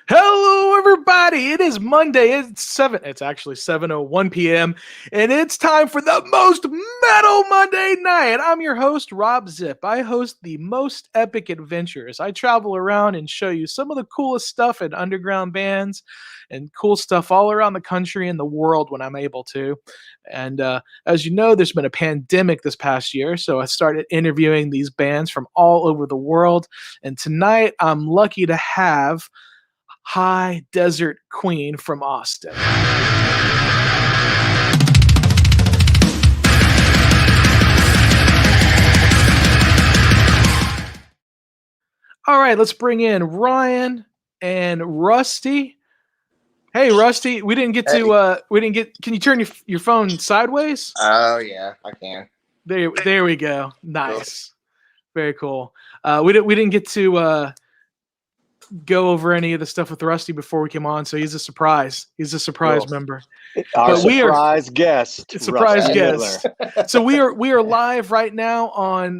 Hello, everybody. It is Monday. It's actually 7:01 p.m. and it's time for the most metal Monday night. I'm your host, Robb Zipp. I host the most epic adventures. I travel around and show you some of the coolest stuff in underground bands and cool stuff all around the country and the world when I'm able to. And as you know, there's been a pandemic this past year, so I started interviewing these bands from all over the world. And tonight, I'm lucky to have High Desert Queen from Austin. All right, let's bring in Ryan and Rusty. Hey, Rusty, we didn't get. Can you turn your phone sideways? Oh yeah, I can. There we go. Nice, very cool. We didn't get to go over any of the stuff with Rusty before we came on, so he's a surprise. He's a surprise member. Our surprise guest. Surprise guest. So we are live right now on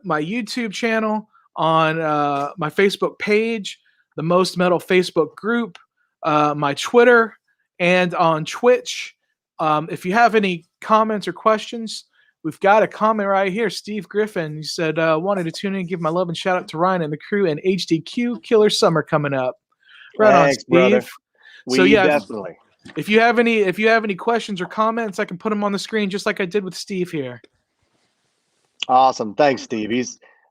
my YouTube channel, on my Facebook page, the Most Metal Facebook group, my Twitter, and on Twitch. If you have any comments or questions, we've got a comment right here. Steve Griffin, he said, wanted to tune in and give my love and shout out to Ryan and the crew and HDQ Killer Summer coming up. Right. Thanks, on, Steve. Brother. So yeah, definitely. If you have any questions or comments, I can put them on the screen just like I did with Steve here. Awesome. Thanks, Steve.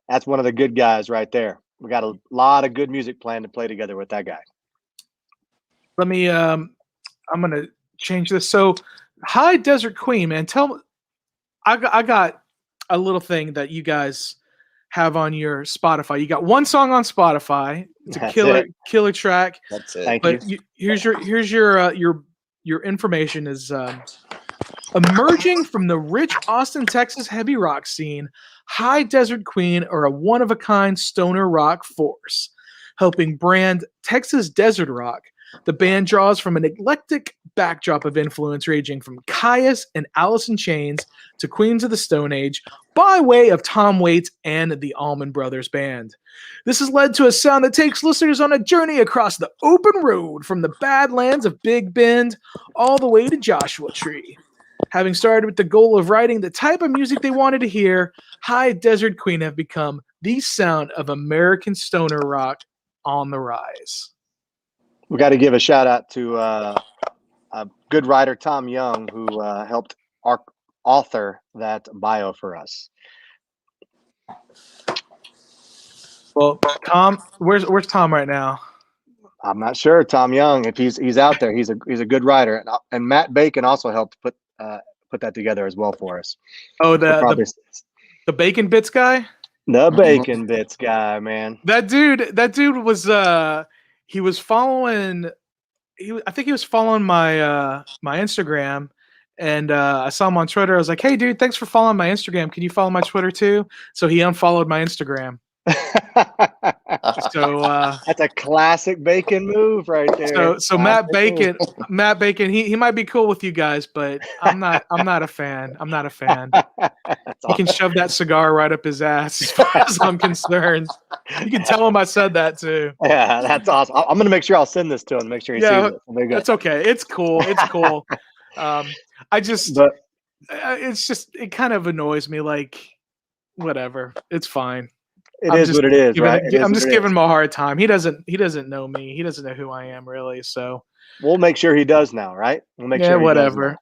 That's one of the good guys right there. We got a lot of good music planned to play together with that guy. Let me I'm gonna change this. So High Desert Queen, man, I got a little thing that you guys have on your Spotify. You got one song on Spotify. It's a killer track. That's it. Thank you. Here's your information is emerging from the rich Austin, Texas heavy rock scene. High Desert Queen are a one-of-a-kind stoner rock force, helping brand Texas desert rock. The band draws from an eclectic backdrop of influence ranging from Caius and Alice in Chains to Queens of the Stone Age by way of Tom Waits and the Allman Brothers Band. This has led to a sound that takes listeners on a journey across the open road from the Badlands of Big Bend all the way to Joshua Tree. Having started with the goal of writing the type of music they wanted to hear, High Desert Queen have become the sound of American stoner rock on the rise. We got to give a shout out to a good writer, Tom Young, who helped author that bio for us. Well, Tom, where's Tom right now? I'm not sure. Tom Young, if he's out there, he's a good writer, and Matt Bacon also helped put that together as well for us. Oh, the Bacon Bits guy. The Bacon Bits guy, man. That dude was he was following. I think he was following my my Instagram, and I saw him on Twitter. I was like, "Hey, dude, thanks for following my Instagram. Can you follow my Twitter too?" So he unfollowed my Instagram. So that's a classic Bacon move right there. So Matt Bacon, he might be cool with you guys, but I'm not a fan. I'm not a fan. He can shove that cigar right up his ass as far as I'm concerned. You can tell him I said that too. Yeah, that's awesome. I'm gonna make sure I'll send this to him. Make sure he sees it. That's okay. It's cool. It's cool. It kind of annoys me. Like, whatever. It's fine. It is what it is, right? I'm just giving him a hard time. He doesn't know me. He doesn't know who I am really. So we'll make sure he does now, right? We'll make sure. Whatever.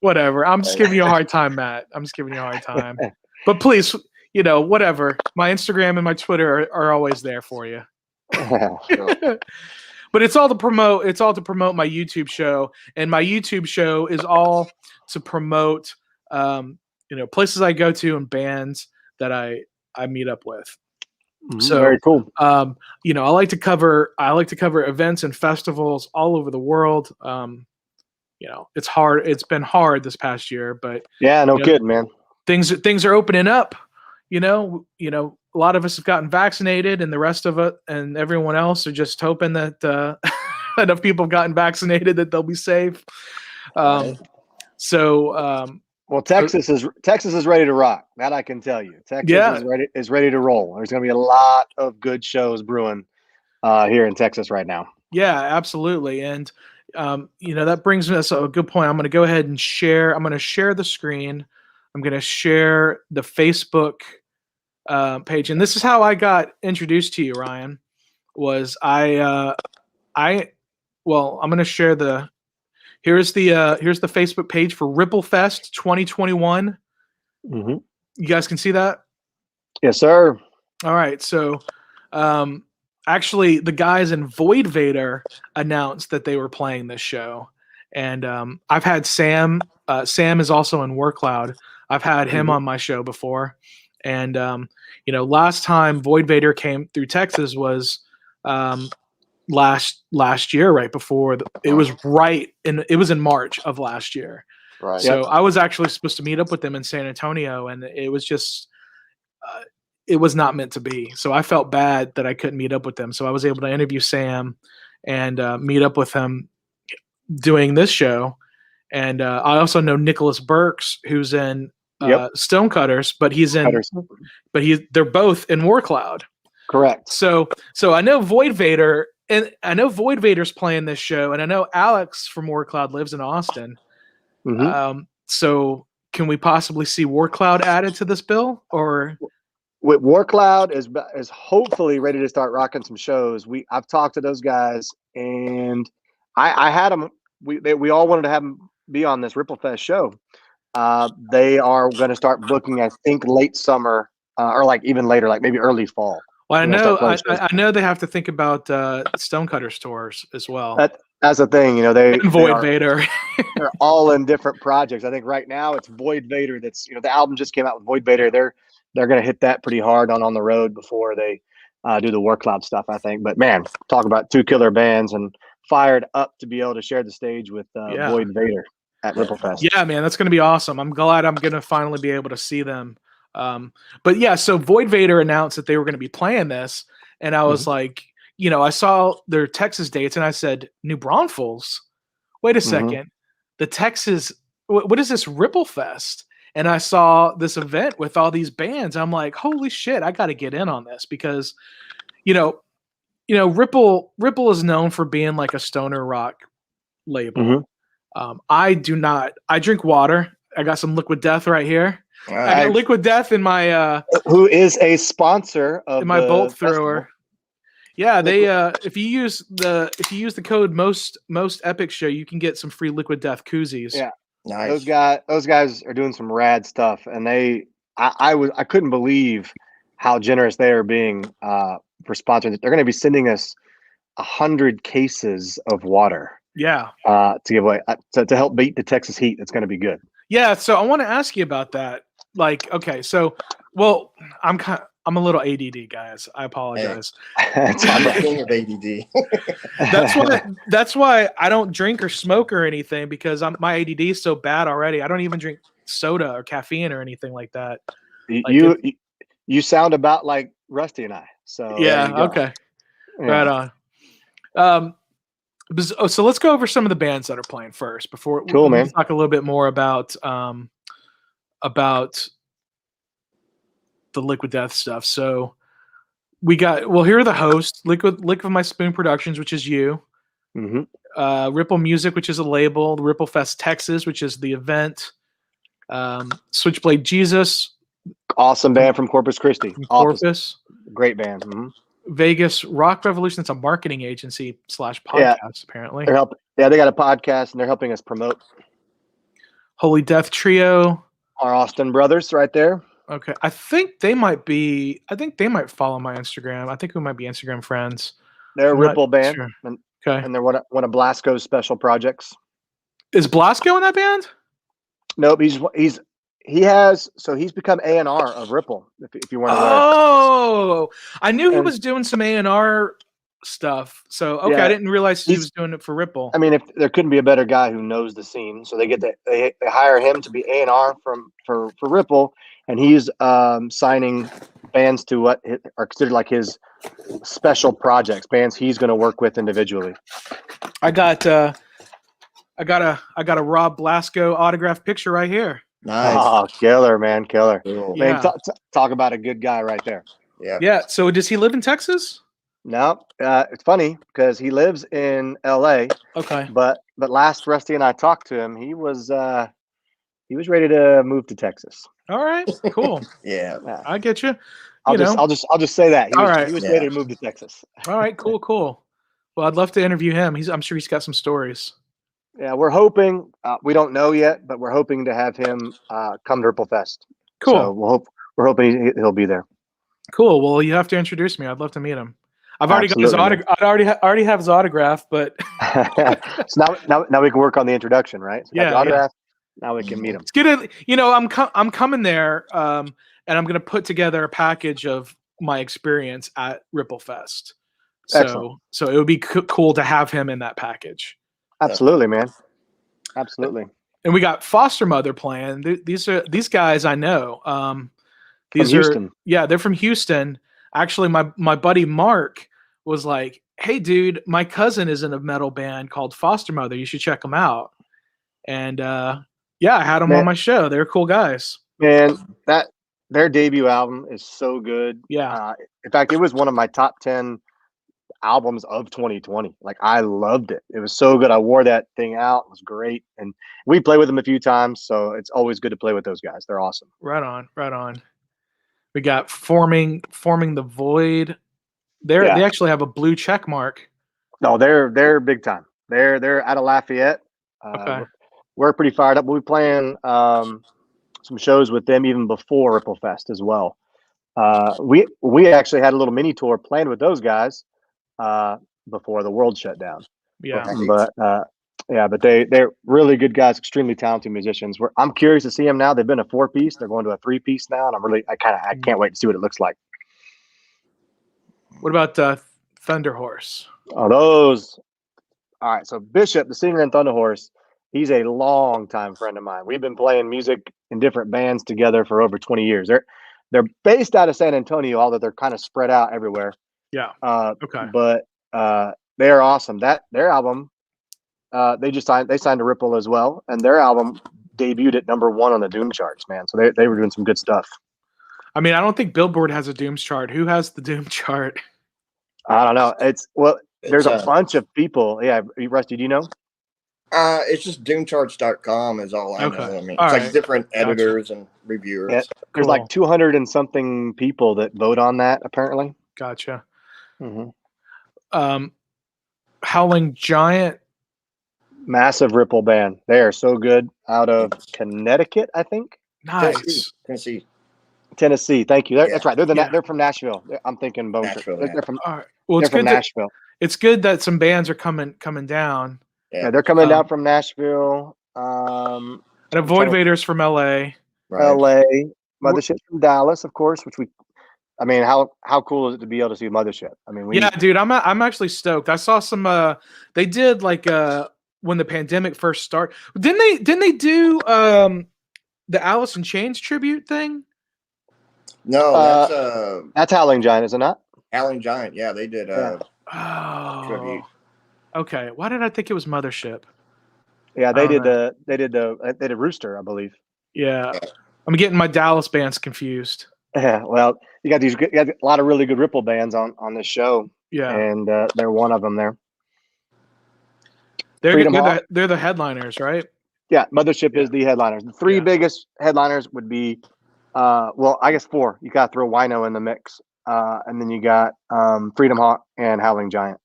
I'm just giving you a hard time, Matt. I'm just giving you a hard time. But please, whatever. My Instagram and my Twitter are always there for you. But it's all to promote. It's all to promote my YouTube show, and my YouTube show is all to promote, places I go to and bands that I meet up with. So very cool. I like to cover events and festivals all over the world. It's hard. It's been hard this past year, but yeah, no kidding, man. Things are opening up. A lot of us have gotten vaccinated, and the rest of it and everyone else are just hoping that enough people have gotten vaccinated that they'll be safe. Well, Texas is ready to rock. That I can tell you. Texas is ready to roll. There's going to be a lot of good shows brewing here in Texas right now. Yeah, absolutely. And that brings us a good point. I'm going to go ahead and share. I'm going to share the screen. I'm going to share the Facebook page, and this is how I got introduced to you, Ryan. Was I'm going to share the. Here's the Facebook page for Ripplefest 2021. Mm-hmm. You guys can see that? Yes, sir. All right. So, actually, the guys in Void Vader announced that they were playing this show, and I've had Sam. Sam is also in War Cloud. I've had him on my show before, and last time Void Vader came through Texas was last year, right before it was in March of last year. Right. So I was actually supposed to meet up with them in San Antonio, and it was just it was not meant to be. So I felt bad that I couldn't meet up with them. So I was able to interview Sam and meet up with him doing this show. And I also know Nicholas Burks, who's in Stonecutters, but they're both in War Cloud. Correct. So I know Void Vader, and I know Void Vader's playing this show, and I know Alex from War Cloud lives in Austin. Mm-hmm. So can we possibly see War Cloud added to this bill, or? With War Cloud is hopefully ready to start rocking some shows. I've talked to those guys, and I had them. We all wanted to have them be on this Ripplefest show. They are going to start booking, I think, late summer or like even later, like maybe early fall. Well, I know they have to think about Stonecutters tours as well. That's the thing, Void Vader. They're all in different projects. I think right now it's Void Vader. That's the album just came out with Void Vader. They're going to hit that pretty hard on the road before they do the War Cloud stuff, I think. But man, talk about two killer bands, and fired up to be able to share the stage with Void Vader at Ripplefest. Yeah, man, that's going to be awesome. I'm glad I'm going to finally be able to see them. But yeah, so Void Vader announced that they were going to be playing this, and I was like, I saw their Texas dates, and I said, New Braunfels? Wait a second. The Texas, what is this Ripplefest? And I saw this event with all these bands. I'm like, holy shit, I got to get in on this because, Ripple is known for being like a stoner rock label. I do not. I drink water. I got some Liquid Death right here. I got Liquid Death in my who is a sponsor of my bolt thrower. Festival. Yeah, they if you use the code most epic show, you can get some free Liquid Death koozies. Yeah. Nice. Those guys are doing some rad stuff, and I couldn't believe how generous they are being for sponsoring. They're going to be sending us 100 cases of water. Yeah. To give away to help beat the Texas heat. It's going to be good. Yeah. So I want to ask you about that. Like, okay, so I'm a little ADD, guys. I apologize. I'm the king of ADD. That's why I don't drink or smoke or anything, because my ADD is so bad already. I don't even drink soda or caffeine or anything like that. You sound about like Rusty and I. So yeah, okay, yeah. Right on. So let's go over some of the bands that are playing first before we talk a little bit more about the Liquid Death stuff. So here are the hosts: Lick of My Spoon Productions, which is you. Ripple Music, which is a label. Ripplefest Texas, which is the event. Switchblade Jesus, awesome band from Corpus Christi. Corpus, great band. Vegas Rock Revolution. It's a marketing agency / podcast. Apparently, they're helping. Yeah, they got a podcast and they're helping us promote. Holy Death Trio, our Austin brothers, right there. Okay, I think they might follow my Instagram. I think we might be Instagram friends. They're a Ripple band. Sure. Okay. And they're one of Blasco's special projects. Is Blasco in that band? Nope. He's become A&R of Ripple. If you weren't aware. Oh, I knew he was doing some A&R stuff. So okay, yeah, I didn't realize he was doing it for Ripple. I mean, if there couldn't be a better guy who knows the scene, so they hire him to be A&R for Ripple, and he's signing bands to what are considered like his special projects, bands he's going to work with individually. I got a Rob Blasco autographed picture right here. Nice. Oh, killer, man, killer. Cool. Man, talk about a good guy right there. Yeah. Yeah. So does he live in Texas? No, it's funny because he lives in L.A. Okay. But last Rusty and I talked to him, he was ready to move to Texas. All right. Cool. Yeah. Yeah. I get you. I'll You know. just say that All right. he was Yeah. ready to move to Texas. All right. Cool. Cool. Well, I'd love to interview him. I'm sure he's got some stories. Yeah, we're hoping. We don't know yet, but we're hoping to have him come to Ripple Fest. So Cool. we're hoping he'll be there. Cool. Well, you have to introduce me. I'd love to meet him. I've already got his Absolutely, man. autograph. I already have his autograph, but So now we can work on the introduction, right? So got the yeah. autograph. Now we can meet him. It's good. I'm coming there, and I'm going to put together a package of my experience at Ripple Fest. Excellent. So it would be cool to have him in that package. Absolutely, man. Absolutely. And we got Foster Mother playing. These guys I know. From Houston. They're from Houston. Actually, my buddy Mark was like, "Hey, dude, my cousin is in a metal band called Foster Mother. You should check them out." And I had them on my show. They're cool guys. Man, their debut album is so good. Yeah. In fact, it was one of my top 10 albums of 2020. Like, I loved it. It was so good. I wore that thing out. It was great. And we played with them a few times, so it's always good to play with those guys. They're awesome. Right on. We got forming the void. They actually have a blue check mark. No, they're big time. They're out of Lafayette. Okay. We're pretty fired up. We'll be playing some shows with them even before Ripple Fest as well. We actually had a little mini tour planned with those guys before the world shut down. Yeah. But they're really good guys, extremely talented musicians. I'm curious to see them now. They've been a 4-piece. They're going to a 3-piece now, and I can't wait to see what it looks like. What about Thunder Horse? Oh, those. All right. So Bishop, the singer in Thunder Horse, he's a long-time friend of mine. We've been playing music in different bands together for over 20 years. They're based out of San Antonio, although they're kind of spread out everywhere. Yeah. Okay. But they are awesome. Their album, they signed to Ripple as well, and their album debuted at #1 on the Doom charts, man. So they were doing some good stuff. I mean, I don't think Billboard has a Doom chart. Who has the Doom chart? I don't know. There's a bunch of people. Yeah, Rusty, do you know? It's just doomcharts.com is all I know. I mean, all it's right. like different editors and reviewers. Yeah, there's like 200 and something people that vote on that, apparently. Gotcha. Mm-hmm. Howling Giant. Massive Ripple band. They are so good. Out of Connecticut, I think. Nice. Tennessee. Thank you. That's right. They're from Nashville. I'm thinking Bone. Nashville, They're from. All right. Well, they're from Nashville. It's good that some bands are coming down. Yeah, they're coming down from Nashville. And Avoid Vader's from LA. Right. LA. Mothership from Dallas, of course. How cool is it to be able to see Mothership? I mean, dude, I'm actually stoked. I saw some. They did like when the pandemic first started. Didn't they do the Alice in Chains tribute thing? No, that's Howling Giant, is it not? Howling Giant, yeah, they did tribute. Okay, why did I think it was Mothership? Yeah, they did Rooster, I believe. Yeah, I'm getting my Dallas bands confused. Yeah, well, you got a lot of really good Ripple bands on this show. Yeah, and they're one of them there. They're the headliners, right? Yeah, Mothership is the headliners. The three biggest headliners would be, I guess 4. You got to throw Wino in the mix, and then you got Freedom Hawk and Howling Giant.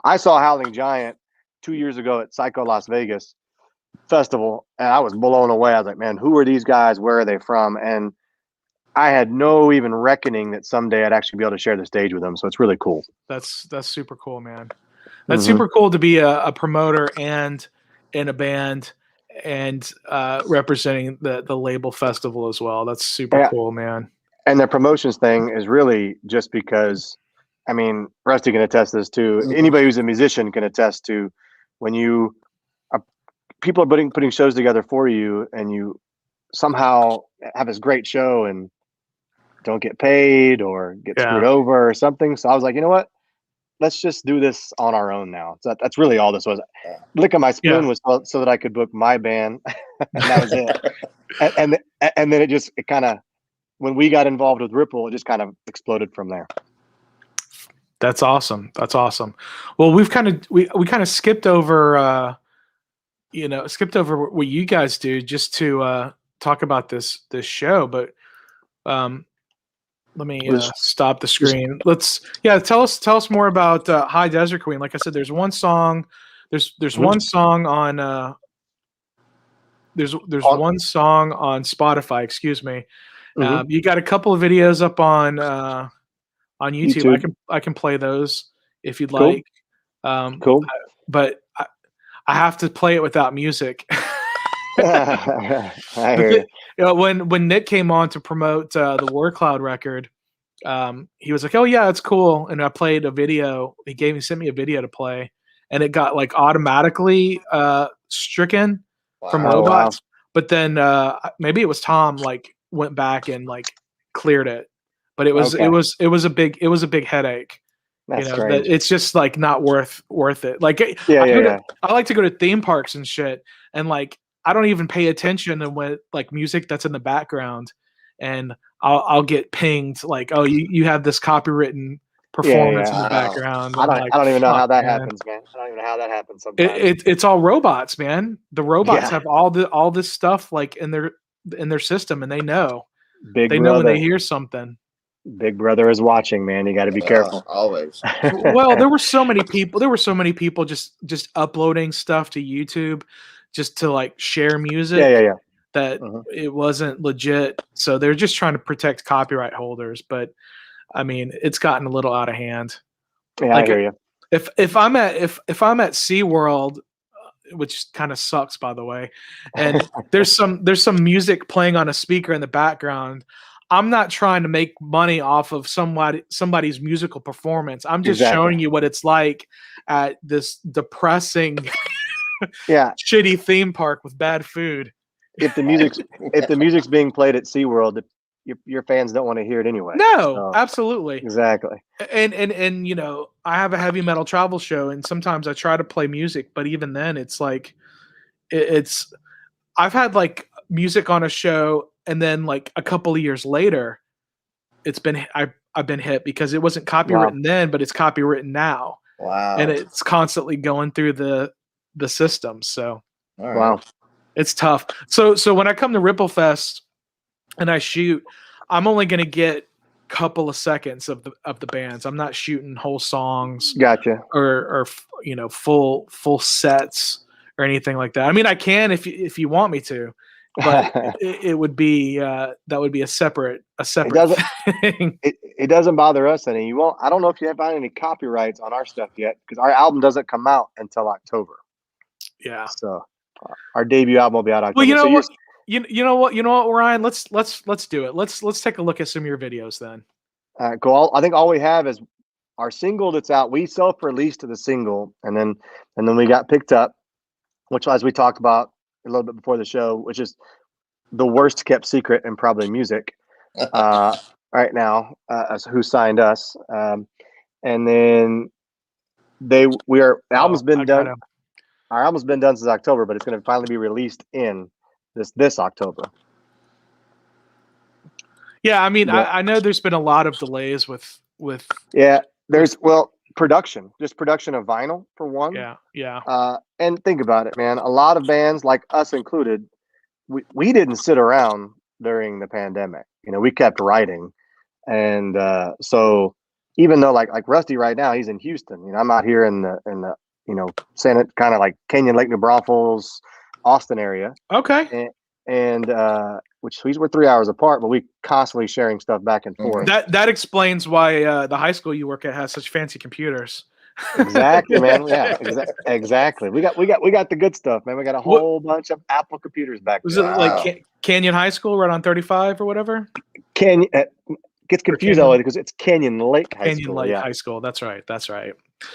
I saw Howling Giant 2 years ago at Psycho Las Vegas Festival, and I was blown away. I was like, man, who are these guys? Where are they from? And I had no even reckoning that someday I'd actually be able to share the stage with them. So it's really cool. That's super cool, man. That's super cool to be a promoter and in a band and representing the label festival as well. That's super cool, man. And the promotions thing is really just because, I mean, Rusty can attest this too. Anybody who's a musician can attest to when people are putting shows together for you, and you somehow have this great show and don't get paid or get screwed over or something. So I was like, you know what? Let's just do this on our own now. So that's really all this was. Licking My Spoon was so that I could book my band, and that was it. and then it kind of, when we got involved with Ripple, it just kind of exploded from there. That's awesome. That's awesome. Well, we kind of skipped over skipped over what you guys do just to talk about this show, but let me stop the screen. Tell us more about High Desert Queen. Like I said, there's one song. There's one song on there's one song on Spotify. Excuse me. You got a couple of videos up on YouTube. I can play those if you'd like. Cool. But I have to play it without music. I hear you. When Nick came on to promote the War Cloud record, he was like, "Oh yeah, it's cool." And I played a video. He sent me a video to play, and it got like automatically stricken from robots. Wow. But then maybe it was Tom like went back and like cleared it. But it was a big headache. That's that it's just like not worth it. Like I like to go to theme parks and shit, and like I don't even pay attention to what like music that's in the background, and I'll get pinged like, oh, you have this copywritten performance in the background. I don't even know how that happens, man. I don't even know how that happens sometimes. It's all robots, man. The robots have all this stuff like in their system, and they know. They know when they hear something. Big Brother is watching, man. You got to be careful. Always. Well, there were so many people just uploading stuff to YouTube just to like share music. Yeah. That it wasn't legit. So they're just trying to protect copyright holders. But I mean, it's gotten a little out of hand. Yeah, like, I hear you. If I'm at SeaWorld, which kind of sucks, by the way, and there's some music playing on a speaker in the background, I'm not trying to make money off of somebody's musical performance. I'm just showing you what it's like at this depressing, shitty theme park with bad food. If the music's being played at SeaWorld, your fans don't want to hear it anyway. No, absolutely. Exactly. And I have a heavy metal travel show, and sometimes I try to play music, but even then it's like I've had like music on a show, and then like a couple of years later, I've been hit because it wasn't copywritten then, but it's copywritten now. Wow. And it's constantly going through the system. So wow. It's tough. So when I come to Ripple Fest and I shoot, I'm only going to get a couple of seconds of the bands. I'm not shooting whole songs. Gotcha. Or full sets or anything like that. I mean, I can if you want me to, but it would be that would be a separate thing. It doesn't bother us any. You won't. I don't know if you have any copyrights on our stuff yet because our album doesn't come out until October. Yeah. So our debut album will be out October. Well, you know what, Ryan? Let's do it. Let's take a look at some of your videos then. All right, cool. I think all we have is our single that's out. We self-released the single, and then we got picked up, which, as we talked about a little bit before the show, which is the worst kept secret in probably music right now, as who signed us. And then album's been done. Our album's been done since October, but it's going to finally be released in this October. Yeah, I mean, I know there's been a lot of delays with. Yeah, there's production of vinyl for one. Yeah. And think about it, man. A lot of bands, like us included, we didn't sit around during the pandemic. We kept writing, and so even though like Rusty right now, he's in Houston. I'm out here in the Santa, kind of like Canyon Lake, New Braunfels, Austin area. Okay. And which we're 3 hours apart, but we constantly sharing stuff back and forth. That explains why the high school you work at has such fancy computers. Exactly, man. Yeah, exactly. We got the good stuff, man. We got a whole bunch of Apple computers back there. Was it like Canyon High School, right on 35 or whatever? Canyon gets confused all the way because it's Canyon Lake High School. Canyon Lake High School. That's right.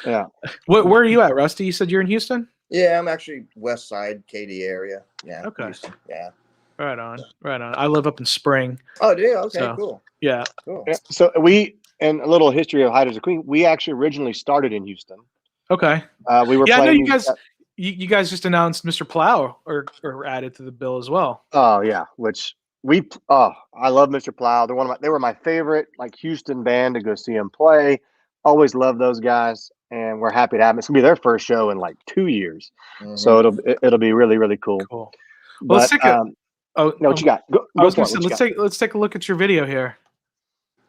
Yeah. Where are you at, Rusty? You said you're in Houston? Yeah, I'm actually West Side, Katy area. Yeah. Okay. Houston. Yeah. Right on. I live up in Spring. Oh, do you? Okay, cool. Yeah. Cool. Yeah. So and a little history of High Desert Queen. We actually originally started in Houston. Okay. We were. Yeah, I know you guys. You guys just announced Mr. Plow or added to the bill as well. Oh yeah, I love Mr. Plow. They were my favorite like Houston band to go see him play. always loved those guys, and we're happy to have them. It's gonna be their first show in like 2 years, Mhm. so it'll be really really cool. Cool. Well, let's But take a. Oh, no, what you got? Go I was for gonna it. say, let's take a look at your video here.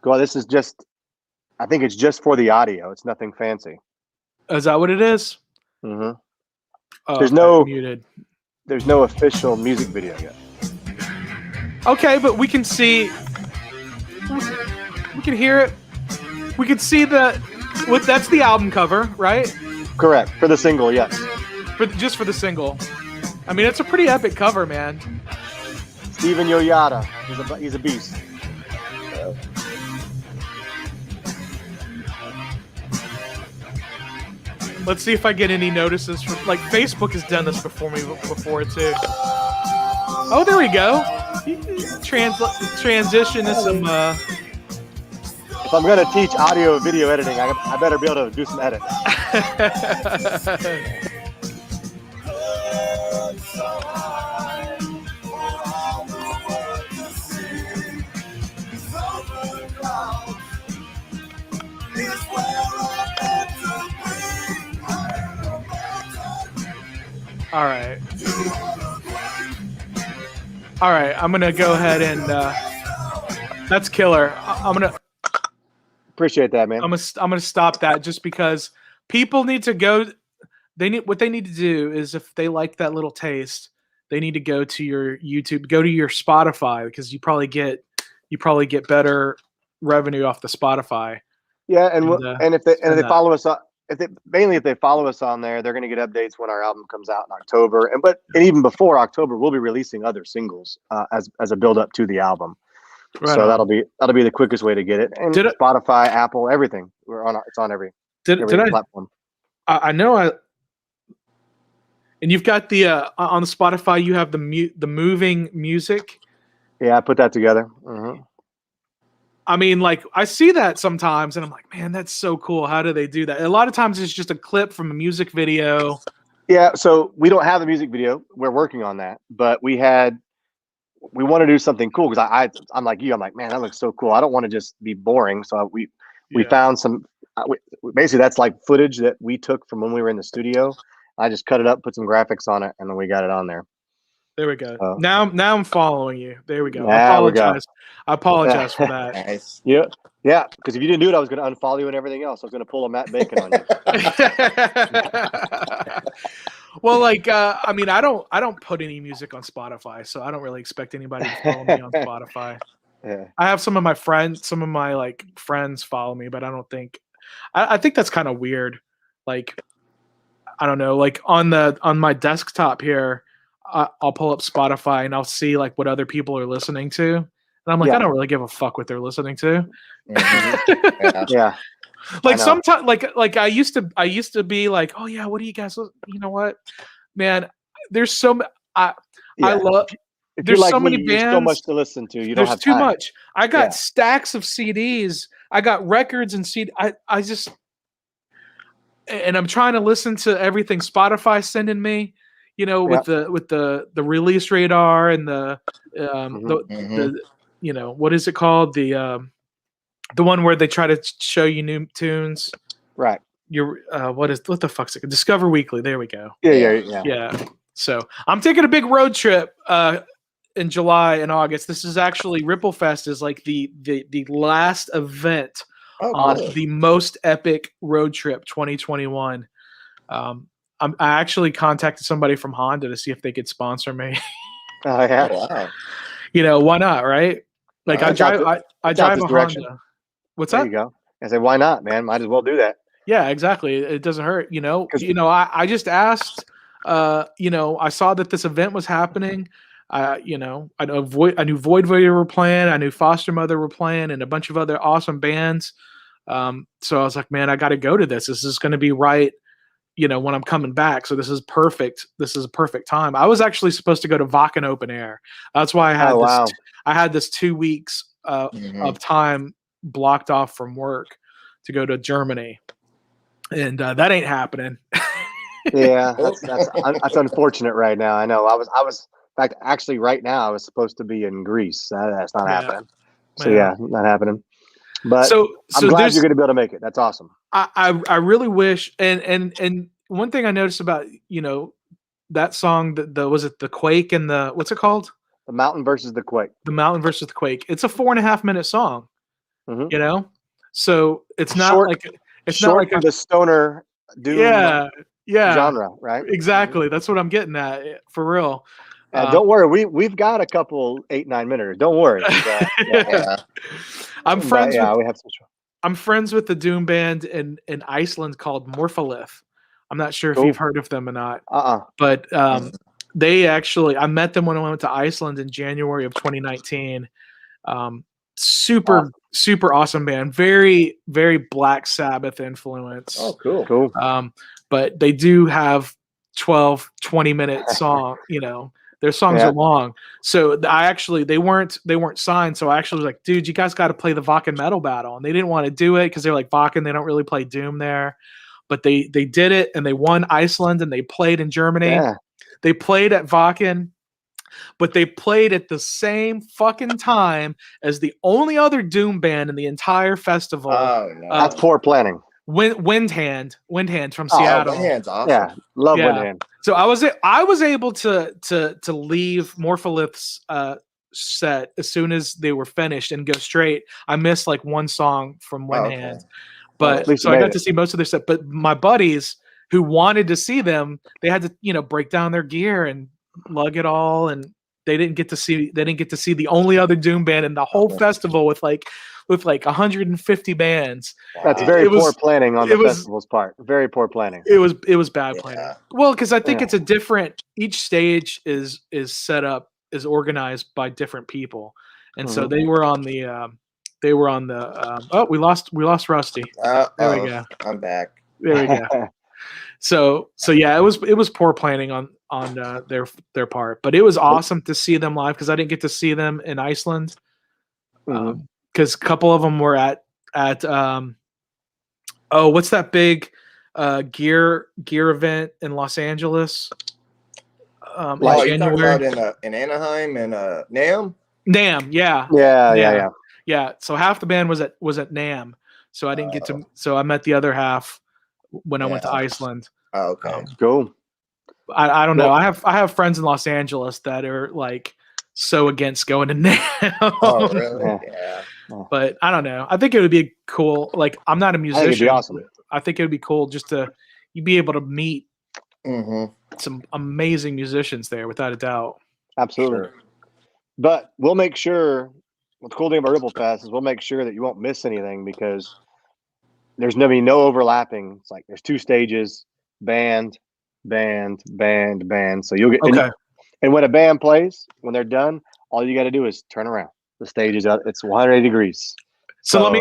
Go. This is just. I think it's just for the audio. It's nothing fancy. Is that what it is? Mm-hmm. Oh, There's okay, muted. There's no official music video yet. Okay, but we can see. We can hear it. We can see that's the album cover, right? Correct. For the single, yes. Just for the single. I mean, it's a pretty epic cover, man. Steven Yoyada. He's a beast. Let's see if I get any notices from like Facebook has done this before too. Oh, there we go. Transition to some. If I'm gonna teach audio video editing, I better be able to do some edits. All right. All right. I'm gonna go ahead and that's killer. I'm gonna appreciate that, man. I'm gonna stop that just because people need to go. What they need to do is if they like that little taste, they need to go to your YouTube, go to your Spotify because you probably get better revenue off the Spotify. Yeah, and if they follow us on. If they follow us on there, they're going to get updates when our album comes out in October. And even before October, we'll be releasing other singles as a build up to the album. Right so on. that'll be the quickest way to get it. And Spotify, Apple, everything. It's on every platform. I know and you've got the on Spotify. You have the moving music. Yeah, I put that together. Mm-hmm. I mean, like, I see that sometimes, and I'm like, man, that's so cool. How do they do that? A lot of times it's just a clip from a music video. Yeah, so we don't have a music video. We're working on that. But we want to do something cool because I'm like you. I'm like, man, that looks so cool. I don't want to just be boring. So we found some basically that's like footage that we took from when we were in the studio. I just cut it up, put some graphics on it, and then we got it on there. There we go. Now I'm following you. There we go. I apologize for that. Nice. Yeah. Because if you didn't do it, I was going to unfollow you and everything else. I was going to pull a Matt Bacon on you. Well, like, I mean, I don't put any music on Spotify, so I don't really expect anybody to follow me on Spotify. Yeah. I have some of my friends follow me, but I don't think. I think that's kind of weird. Like, I don't know. Like on my desktop here. I'll pull up Spotify and I'll see like what other people are listening to, and I'm like, I don't really give a fuck what they're listening to. Mm-hmm. Yeah. Like sometimes, like I used to be like, oh yeah, what do you guys? You know what, man? There's so I love. There's like so many bands. There's so much to listen to. You don't have too time. much. I got stacks of CDs. I got records and CD. I just, and I'm trying to listen to everything Spotify's sending me. You know, with the release radar and the you know, what is it called? The one where they try to show you new tunes. Right. What the fuck's it? Discover Weekly. There we go. Yeah. So I'm taking a big road trip in July and August. This is actually Ripple Fest is like the last event on the most epic road trip 2021. I actually contacted somebody from Honda to see if they could sponsor me. Oh yeah. Wow. You know, why not, right? Like I drive a Honda. What's that? There you go. I said, why not, man? Might as well do that. Yeah, exactly. It doesn't hurt, you know. I just asked. I saw that this event was happening. I knew Void Vader were playing. I knew Foster Mother were playing, and a bunch of other awesome bands. So I was like, man, I got to go to this. This is going to be right. When I'm coming back. So this is perfect. This is a perfect time. I was actually supposed to go to Wacken Open Air. That's why I had this 2 weeks of time blocked off from work to go to Germany. And that ain't happening. Yeah, that's unfortunate right now. I know. I was in fact, actually right now I was supposed to be in Greece. That's not happening. So not happening. But I'm glad you're going to be able to make it. That's awesome. I really wish, and one thing I noticed about that song, the was it the Quake and the what's it called? The Mountain versus the Quake. The Mountain versus the Quake. It's a 4.5 minute song. Mhm. So it's not Short, like short for the stoner doom yeah, genre, right? exactly. That's what I'm getting at for real. Don't worry, we've got a couple 8-9 minutes. Don't worry. Yeah. I'm But friends with we have some. I'm friends with the doom band in Iceland called Morpholith. I'm not sure if Cool. you've heard of them or not, Uh-uh. but they actually I met them when I went to Iceland in January of 2019. Super awesome band. Very very Black Sabbath influence. Oh, cool. Cool. But they do have 20 minute song. Their songs are long. So they weren't signed. So I actually was like, dude, you guys got to play the Vakken Metal Battle, and they didn't want to do it because they're like Vakken. They don't really play doom there, but they did it, and they won Iceland, and they played in Germany. Yeah. They played at Vakken, but they played at the same fucking time as the only other doom band in the entire festival. Oh, no. That's poor planning. Windhand from Oh, Seattle. Windhand's awesome. Yeah, love Yeah. Windhand. So I was able to leave Morpholith's set as soon as they were finished and go straight. I missed like one song from Windhand, okay. but at least so you I made got it. to see most of their set. But my buddies who wanted to see them, they had to break down their gear and lug it all, and they didn't get to see the only other doom band in the whole festival with like 150 bands. That's Wow. very It was- poor planning on it the was- festival's part. Very poor planning. It was bad planning. Yeah. Well, because I think Yeah. it's a different. Each stage is set up, is organized by different people, and so Mhm. they were on the. Oh, we lost Rusty. There we go. I'm back. There we go. So yeah, it was poor planning on their part, but it was awesome to see them live because I didn't get to see them in Iceland. Mhm. Because a couple of them were at what's that big gear event in Los Angeles? In You talking January. about in Anaheim and NAM? NAM, yeah. Yeah. So half the band was at NAM, so I didn't get to. So I met the other half when I went to Iceland. Oh, okay. Cool. I don't know. Well- I have friends in Los Angeles that are like so against going to NAM. Oh, really? Yeah. Yeah. But I don't know. I think it would be cool. Like, I'm not a I musician. think it'd be awesome. I think it would be cool just to you be able to meet Mm-hmm. some amazing musicians there, without a doubt. Absolutely. Sure. But we'll make sure. What's cool thing about Ripple Fest is we'll make sure that you won't miss anything because there's no overlapping. It's like there's 2 stages: band. So you'll get Okay. and when a band plays, when they're done, all you got to do is turn around. The stage is out. It's 180 degrees. So let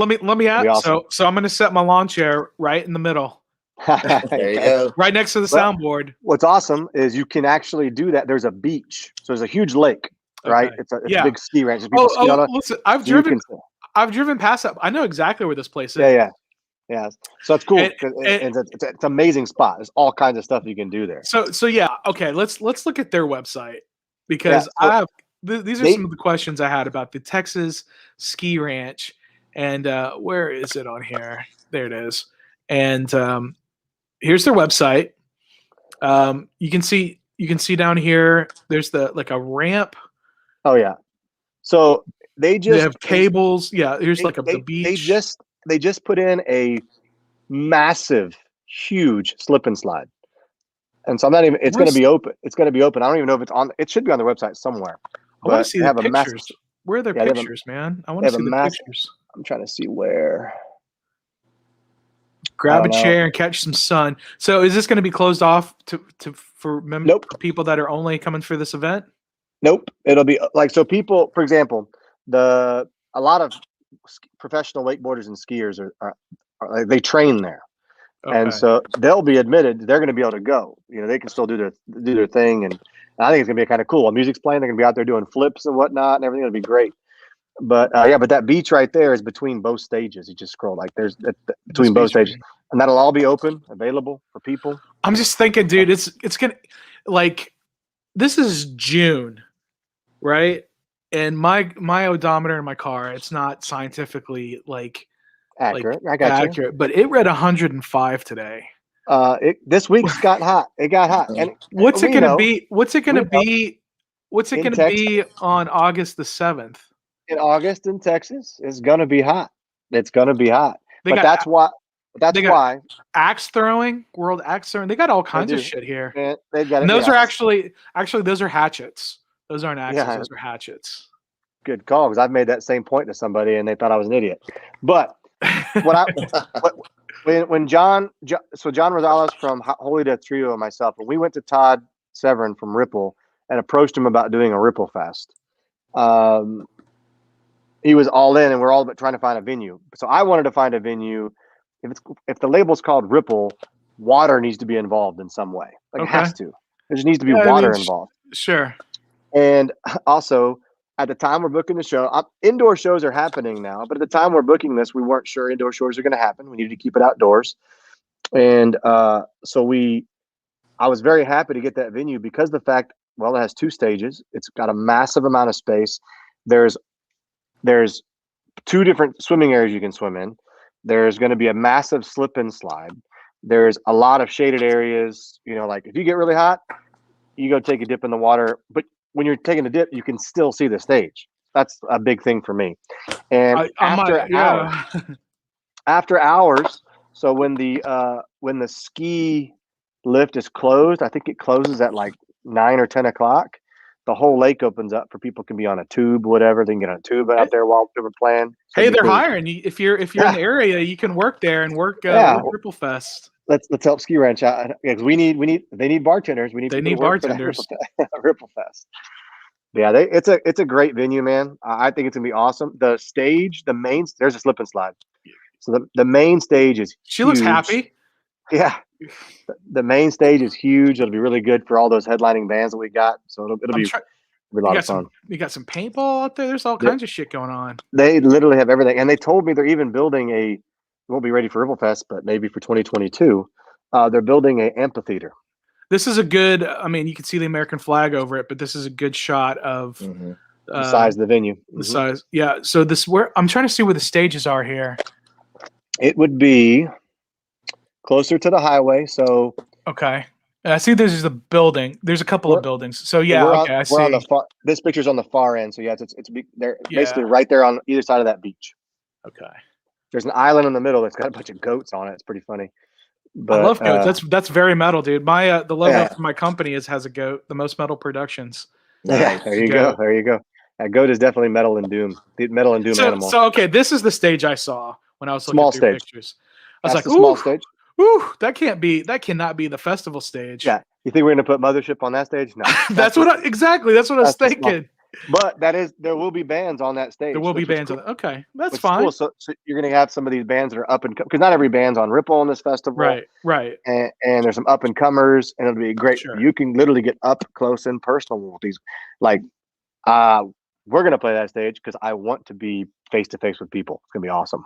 me add. be awesome. So I'm going to set my lawn chair right in the middle, There you go. right next to the Well, soundboard. What's awesome is you can actually do that. There's a beach, so there's a huge lake, right? Okay. It's a Yeah. big ski ranch. People ski on it. Listen, So you can- I've driven past that. I know exactly where this place is. Yeah. So it's cool. And- 'Cause it's an amazing spot. There's all kinds of stuff you can do there. So yeah, okay. Let's look at their website because Yeah, so these are some of the questions I had about the Texas Ski Ranch, and where is it on here? There it is. And here's their website. You can see down here. There's like a ramp. Oh yeah. So they Have cables. Yeah, here's the beach. They just put in a massive, huge slip and slide. And so I'm not even. It's going to be open. It's going to be open. I don't even know if it's on. It should be on their website somewhere. I want But to see they the have a pictures. massive. Where are their Yeah, they have a- pictures, man? I want they to have see a the massive- pictures. I'm trying to see where. Grab a don't know. chair and catch some sun. So is this going to be closed off for Nope. for people that are only coming for this event? Nope. It'll be like so. People, for example, a lot of professional wakeboarders and skiers are like, they train there. Okay. And so they'll be admitted. They're going to be able to go. They can still do their thing, and I think it's going to be kind of cool. While music's playing, they're going to be out there doing flips and whatnot, and everything. It'll be great. But but that beach right there is between both stages. You just scroll there's between both stages, and that'll all be open, available for people. I'm just thinking, dude, it's gonna like this is June, right? And my odometer in my car, it's not scientifically like Accurate. Like I got you. accurate, but it read 105 today. This week's got hot. It got hot. And What's it we going to know, be? What's it going to be? What's it In going to Texas. be on August the 7th? in August in Texas, it's gonna be hot. It's gonna be hot. They But got that's why. That's they got why axe throwing, world axe throwing. They got all kinds of do. shit here. man, they've got it. And those yeah, are actually those are hatchets. Those aren't axes. Yeah. Those are hatchets. good call, because I've made that same point to somebody and they thought I was an idiot. But when John Rosales from Holy Death Trio and myself, when we went to Todd Severin from Ripple and approached him about doing a Ripple Fest, he was all in, and we're all but trying to find a venue. So I wanted to find a venue. If the label's called Ripple, water needs to be involved in some way. Like, it has to. There just needs to be water involved. Sure. And also, at the time we're booking the show, indoor shows are happening now, but at the time we're booking this, we weren't sure indoor shows are going to happen. We needed to keep it outdoors. And so I was very happy to get that venue because the fact, well, it has 2 stages. It's got a massive amount of space. There's 2 different swimming areas you can swim in. There's going to be a massive slip and slide. There's a lot of shaded areas. Like if you get really hot, you go take a dip in the water. But when you're taking a dip, you can still see the stage. That's a big thing for me. And after hours, so when the ski lift is closed, I think it closes at like 9 or 10 o'clock. The whole lake opens up for people can be on a tube, whatever. They can get on a tube out there while they were playing. So hey, they're hiring you. If you're in the area, you can work there and work Ripple Fest. Let's help Ski Ranch out, because they need bartenders. They need bartenders. Ripple Fest. Yeah, it's a great venue, man. I think it's gonna be awesome. The stage, there's a slip and slide. So the main stage is She huge. looks happy. Yeah. The main stage is huge. It'll be really good for all those headlining bands that we got. So it'll be a lot of fun. You got some paintball out there. There's all kinds of shit going on. They literally have everything. And they told me they're even building it won't be ready for Ripple Fest, but maybe for 2022. They're building an amphitheater. This is a good, you can see the American flag over it, but this is a good shot of the size of the venue. The size. Yeah. So I'm trying to see where the stages are here. It would be closer to the highway. So okay. I see there's the building. There's a couple of buildings. So yeah, I see. We're on the far, this picture's on the far end. So yeah, they're basically right there on either side of that beach. Okay. There's an island in the middle that's got a bunch of goats on it. It's pretty funny. But, I love goats. That's very metal, dude. My the logo for my company has a goat. The Most Metal Productions. Yeah, there you go. There you go. That goat is definitely metal and doom. The metal and doom animal. So okay, this is the stage I saw when I was looking through pictures. I was like, small stage. Ooh, that cannot be the festival stage. Yeah, you think we're gonna put Mothership on that stage? No, that's what I was thinking. But there will be bands on that stage. There will be bands on it. Okay, that's fine. Cool. So you're gonna have some of these bands that are up and because not every band's on Ripple on this festival. Right. And there's some up and comers, and it'll be great. Sure. You can literally get up close and personal with these. Like, we're gonna play that stage because I want to be face to face with people. It's gonna be awesome.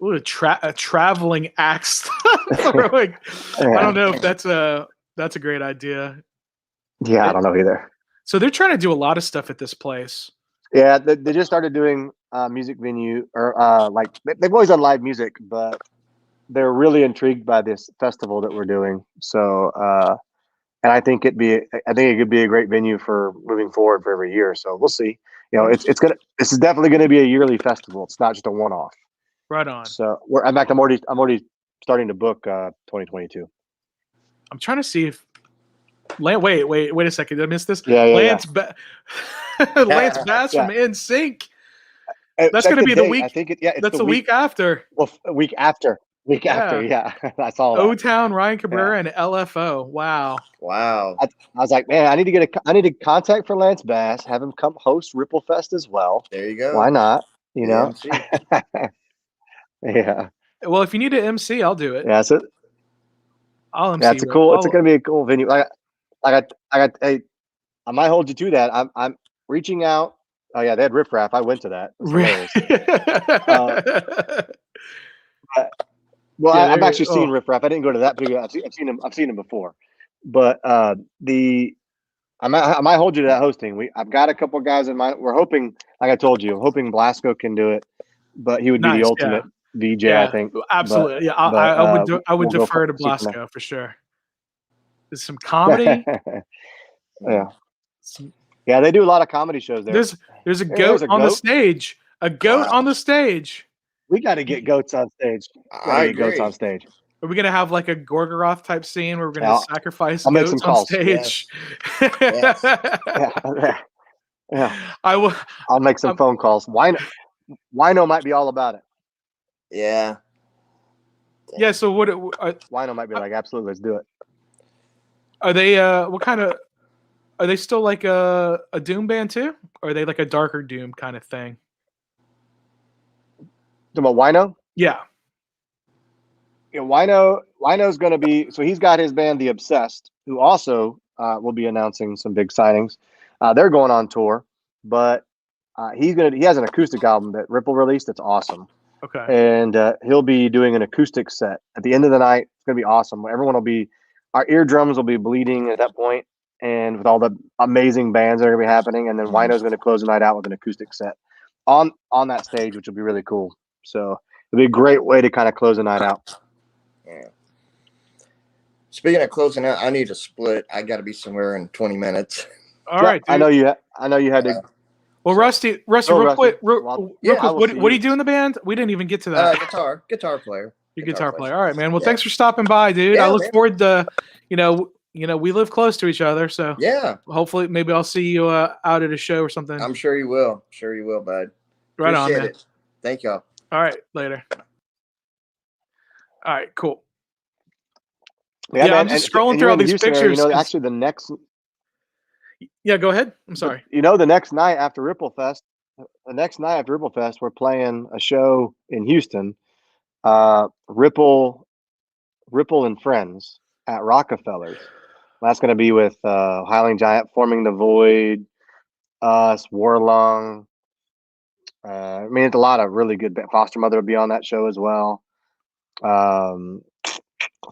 Ooh, a traveling axe throwing. I don't know if that's a great idea. Yeah, I don't know either. So they're trying to do a lot of stuff at this place. Yeah, they just started doing music venue or like they've always done live music, but they're really intrigued by this festival that we're doing. So, and I think it could be a great venue for moving forward for every year. So we'll see. This is definitely going to be a yearly festival. It's not just a one-off. Right on. So I'm already starting to book 2022. I'm trying to see if wait a second. Did I miss this? Yeah. Lance Bass from NSYNC. That's going to be the week. I think that's the week after. Well, a week after. Yeah. That's all. O-Town, Ryan Cabrera, and LFO. Wow. I was like, man, I need to contact for Lance Bass, have him come host Ripple Fest as well. There you go. Why not? Yeah. Well, if you need an MC, I'll do it. Yeah, I'll MC. That's cool. It's going to be a cool venue. I might hold you to that. I'm reaching out. Oh yeah, they had Riff Raff. I went to that. I've actually seen Riff Raff. I didn't go to that, but I've seen him before. But I might hold you to that hosting. I've got a couple guys in mind. We're hoping, like I told you, I'm hoping Blasco can do it. but he would be the Nice, ultimate VJ, yeah, I think. absolutely. Yeah, But I would we'll go defer to see from Blasco for sure. There's some comedy. there. Yeah, Some, yeah, they do a lot of comedy shows there. there's a There's goat a on the goat. stage. A goat on the stage. We got to get goats on stage. I agree. Are we gonna have like a Gorgoroth type scene where we're gonna Yeah, sacrifice I'll make some goats on calls. stage? Yes. Yeah. I will. I'll make some phone calls. Wino might be all about it. Yeah. Yeah. So what? Wino might be like, absolutely, let's do it. Are they? What kind of? Are they still like a Doom band too? Or are they like a darker Doom kind of thing? Talking about Wino? Yeah. Yeah, Wino's going to be, so he's got his band, The Obsessed, who also will be announcing some big signings. They're going on tour, but he has an acoustic album that Ripple released that's awesome. Okay. And he'll be doing an acoustic set at the end of the night. It's going to be awesome. Our eardrums will be bleeding at that point, and with all the amazing bands that are going to be happening. And then Wino's going to close the night out with an acoustic set on that stage, which will be really cool. So it'll be a great way to kind of close the night out. Yeah. Speaking of closing out, I need to split. I got to be somewhere in 20 minutes. All right. Dude. I know you had to. Well, Rusty, real quick, what do you do in the band? We didn't even get to that. Guitar player. You're guitar player. All right, man. Well, thanks for stopping by, dude. Yeah, I look forward to, we live close to each other, so yeah. Hopefully, maybe I'll see you out at a show or something. I'm sure you will. Sure you will, bud. Right on, man. It. Thank y'all. All right, later. All right, cool. Yeah, man, I'm just scrolling through all these pictures. Area, actually, the next. Yeah, go ahead. I'm sorry. The next night after Ripple Fest, we're playing a show in Houston. Ripple and Friends at Rockefeller's. That's going to be with Highland Giant, Forming the Void, us, Warlung. It's a lot of really good. Foster Mother will be on that show as well.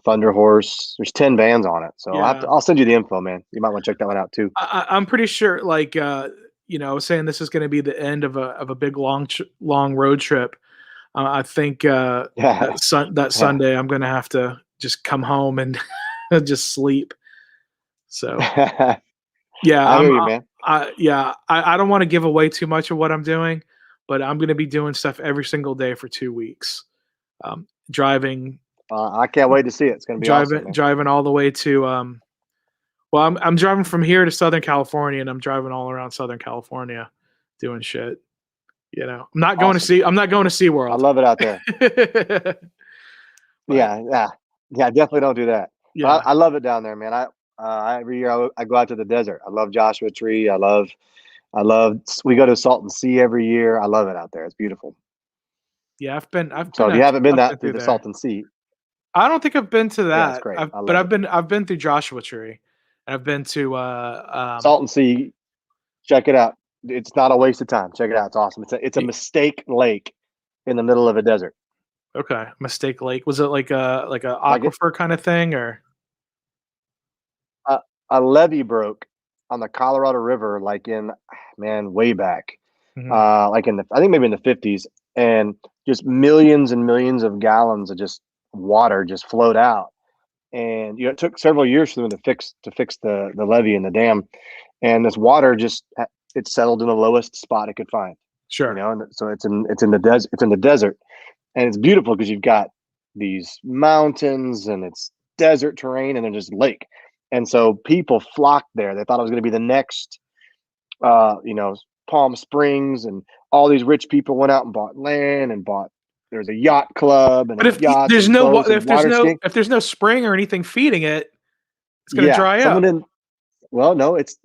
Thunder Horse. There's 10 bands on it, so Yeah. I'll send you the info, man. You might want to check that one out too. I'm pretty sure, like, saying this is going to be the end of a big long road trip. I think that Sunday I'm going to have to just come home and just sleep. So yeah, I hear you, man. I don't want to give away too much of what I'm doing, but I'm going to be doing stuff every single day for 2 weeks. Driving. I can't wait to see it. It's going to be awesome, driving all the way to. I'm driving from here to Southern California, and I'm driving all around Southern California, doing shit. I'm not going to SeaWorld. I love it out there. Yeah. Definitely don't do that. Yeah, I love it down there, man. Every year I go out to the desert. I love Joshua Tree. We go to Salton Sea every year. I love it out there. It's beautiful. Yeah, I've been. So if you haven't been through the Salton Sea, I don't think I've been to that. Yeah, it's great. I've been through Joshua Tree. I've been to Salton Sea. Check it out. It's not a waste of time. Check it out. It's awesome. It's a mistake lake in the middle of a desert. Okay, Mistake Lake. Was it like a aquifer kind of thing, or a levee broke on the Colorado River, like way back, mm-hmm. I think maybe in the 50s, and just millions and millions of gallons of just water just flowed out, and it took several years for them to fix the levee and the dam, and this water it settled in the lowest spot it could find. Sure. And so it's in the desert, and it's beautiful because you've got these mountains and it's desert terrain and then just lake. And so people flocked there. They thought it was going to be the next, Palm Springs, and all these rich people went out and bought land and there's a yacht club. And but if there's no spring or anything feeding it, it's going to dry up. No, it's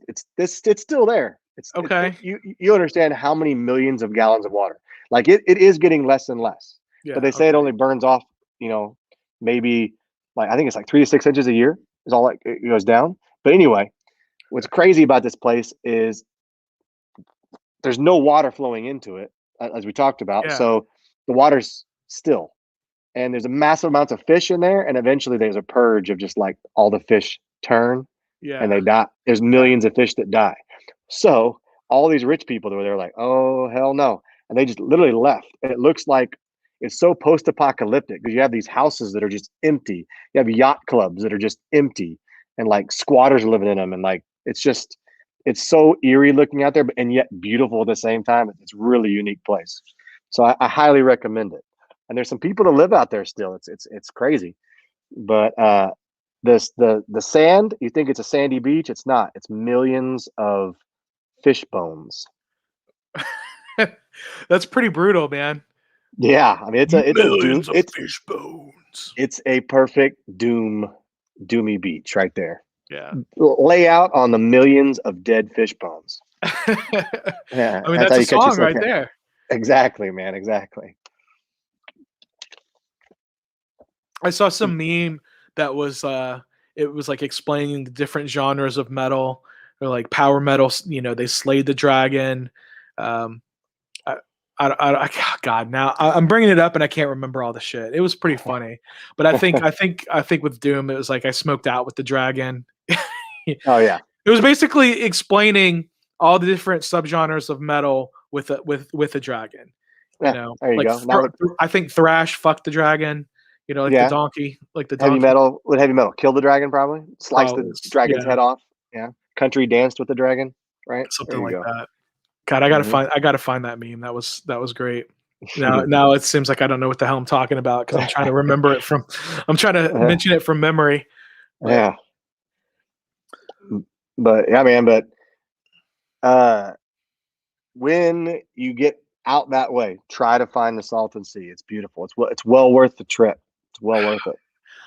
still there. Okay. You understand how many millions of gallons of water? Like it is getting less and less. Yeah, but they say it only burns off, maybe I think it's like 3 to 6 inches a year is all it goes down. But anyway, what's crazy about this place is there's no water flowing into it, as we talked about. Yeah. So the water's still, and there's a massive amounts of fish in there. And eventually there's a purge of just like all the fish turn and they die. There's millions of fish that die. So all these rich people, they're like, oh, hell no. and they just literally left. And it looks like it's so post-apocalyptic because you have these houses that are just empty. You have yacht clubs that are just empty, and like squatters are living in them, and like it's so eerie looking out there, and yet beautiful at the same time. It's a really unique place, so I highly recommend it. And there's some people to live out there still. It's crazy, but the sand. You think it's a sandy beach? It's not. It's millions of fish bones. That's pretty brutal, man. Yeah, I mean it's a doom. Millions of fish bones. It's a perfect doomy beach right there. Yeah. Lay out on the millions of dead fish bones. Yeah, I mean, that's a song right there. Exactly, man. Exactly. I saw some meme that was it was like explaining the different genres of metal, or like power metal. You know, they slayed the dragon. God, now I'm bringing it up and I can't remember all the shit. It was pretty funny, but I think with Doom it was like I smoked out with the dragon. Oh yeah, it was basically explaining all the different subgenres of metal with a dragon. You know, there you like go. I think thrash fucked the dragon. You know, like the donkey, like the heavy donkey. metal. Would heavy metal kill the dragon? Probably slice the dragon's head off. Yeah, country danced with the dragon, right? Something like that. God, I gotta find that meme. That was great. Now it seems like I don't know what the hell I'm talking about because I'm trying to remember it from. I'm trying to mention it from memory. Yeah. But yeah, man. But when you get out that way, try to find the Salton Sea. It's beautiful. It's well worth the trip. It's well worth it.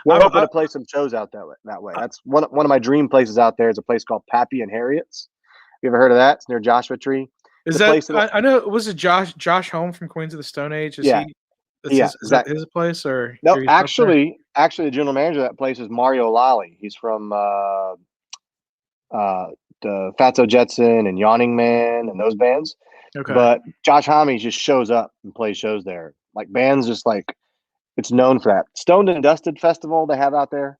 We're hoping to play some shows out that way. That's one of my dream places out there. Is a place called Pappy and Harriet's. You ever heard of that? It's near Joshua Tree. Is that I know? Was it Josh Home from Queens of the Stone Age? Is that his place or no? Actually, the general manager of that place is Mario Lally. He's from the Fatso Jetson and Yawning Man and those bands. Okay. But Josh Homme just shows up and plays shows there. Like bands just like it's known for that. Stoned and Dusted Festival they have out there.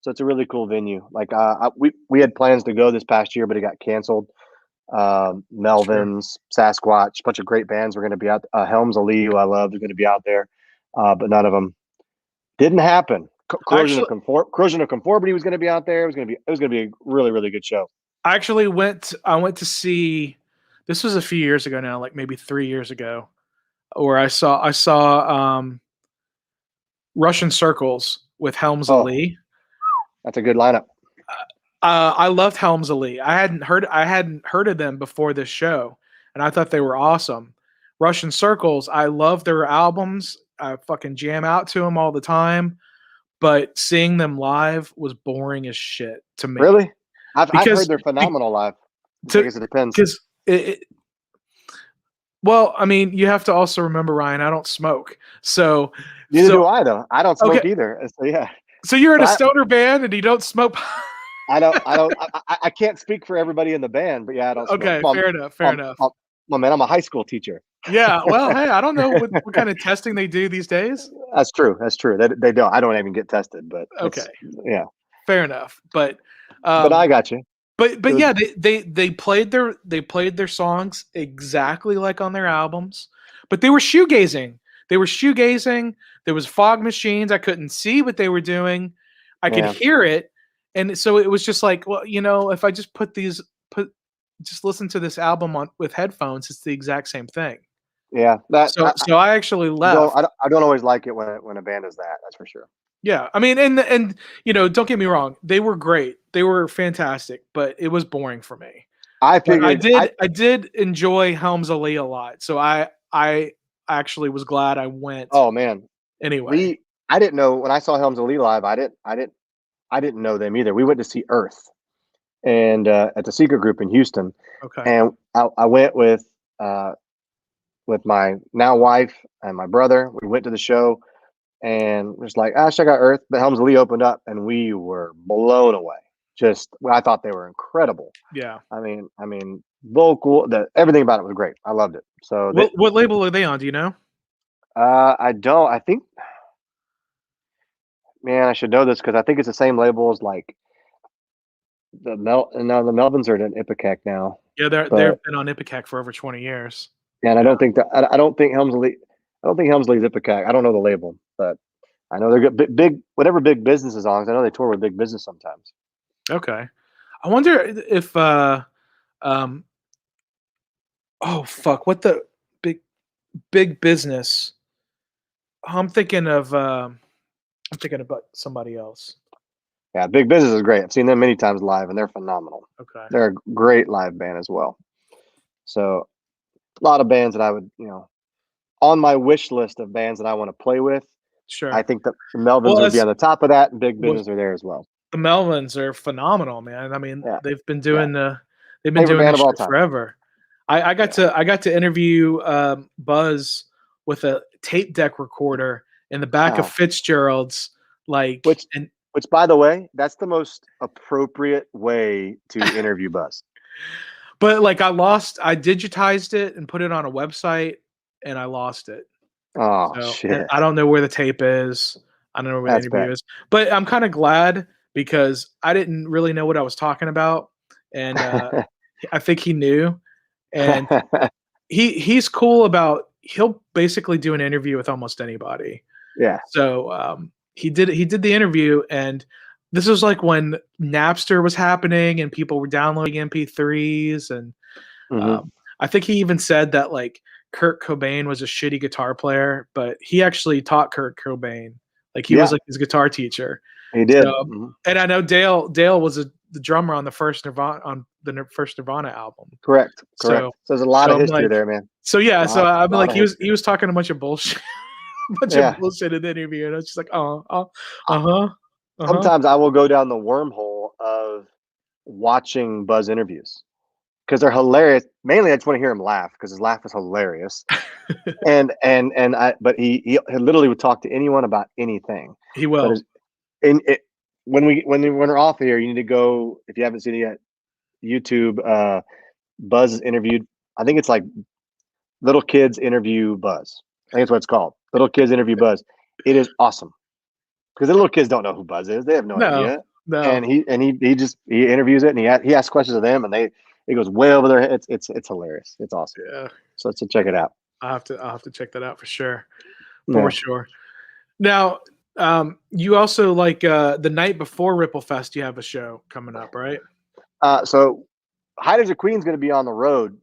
So it's a really cool venue. Like we had plans to go this past year, but it got canceled. Melvins, Sasquatch, a bunch of great bands were going to be out. Helmsley, who I love, are going to be out there, but none of them didn't happen. Corrosion of Conformity was going to be out there. It was going to be a really, really good show. I went to see. This was a few years ago now, like maybe 3 years ago, where I saw Russian Circles with Helmsley. That's a good lineup. I loved Helmsley. I hadn't heard of them before this show, and I thought they were awesome. Russian Circles, I love their albums. I fucking jam out to them all the time, but seeing them live was boring as shit to me. Really? I've heard they're phenomenal live. I guess it depends. Because well, I mean, you have to also remember, Ryan, I don't smoke. So neither do I, though. I don't smoke either. So yeah. So you're in a stoner band and you don't smoke. I can't speak for everybody in the band, but yeah, I don't smoke. Okay, fair enough. Well, man, I'm a high school teacher. Yeah, well, hey, I don't know what kind of testing they do these days. That's true. They don't. I don't even get tested, but okay, yeah, fair enough. But I got you. But yeah, they played their songs exactly like on their albums, but they were shoegazing. There was fog machines. I couldn't see what they were doing. I could hear it, and so it was just like, well, you know, if I just just listen to this album with headphones, it's the exact same thing. Yeah, so I actually left. I don't always like it when a band does that. That's for sure. Yeah, I mean, and you know, don't get me wrong, they were great, they were fantastic, but it was boring for me. I did enjoy Helmsley a lot, so I actually was glad I went. Oh man! Anyway, I didn't know when I saw Helmsley live. I didn't know them either. We went to see Earth, and at the Secret Group in Houston. Okay. And I went with my now wife and my brother. We went to the show. And it was like, check out Earth. But Helmsley opened up, and we were blown away. I thought they were incredible. Yeah. I mean, vocal, everything about it was great. I loved it. So, what label are they on? Do you know? I don't. I think, man, I should know this because I think it's the same label as like the Melvins are at Ipecac now. Yeah, they've been on Ipecac for over 20 years. And I don't think Helmsley Ipecac. I don't know the label, but I know they're good. Big whatever big business is on. 'Cause I know they tour with big business sometimes. Okay. I wonder if um oh fuck, what the big business. I'm thinking about somebody else. Yeah, big business is great. I've seen them many times live, and they're phenomenal. Okay. They're a great live band as well. So a lot of bands that I would, on my wish list of bands that I want to play with. Sure. I think that the Melvins Well, would be on the top of that, and big well, business are there as well. the Melvins are phenomenal, man. I mean, Yeah. they've been doing Favorite band this of all shit time. forever. I got to interview Buzz with a tape deck recorder in the back of Fitzgerald's, which by the way, that's the most appropriate way to interview Buzz. But I digitized it and put it on a website, and I lost it. Oh So, shit! I don't know where the tape is. I don't know where the interview is. But I'm kind of glad because I didn't really know what I was talking about, and I think he knew. And he's cool about he'll basically do an interview with almost anybody. Yeah. So he did the interview, and this was when Napster was happening and people were downloading MP3s, and I think he even said that Kurt Cobain was a shitty guitar player, but he actually taught Kurt Cobain. He was his guitar teacher. He did. So, and I know Dale was the drummer on the first Nirvana album. Correct. So there's a lot of history there, man. So yeah, he was talking a bunch of bullshit, of bullshit in the interview, and I was just like, Sometimes I will go down the wormhole of watching Buzz interviews because they're hilarious. Mainly, I just want to hear him laugh because his laugh is hilarious. But he literally would talk to anyone about anything. He will. When we're off here, you need to go, if you haven't seen it yet, YouTube. Buzz is interviewed. I think it's Little Kids Interview Buzz. I think that's what it's called. Little Kids Interview Buzz. It is awesome because the little kids don't know who Buzz is. They have no idea. No. And he interviews it, and he asks questions of them, and it goes way over their heads. It's hilarious. It's awesome. Yeah. So check it out. I'll have to check that out for sure. For sure. Now, you also the night before Ripple Fest, you have a show coming up, right? So High Desert Queen's going to be on the road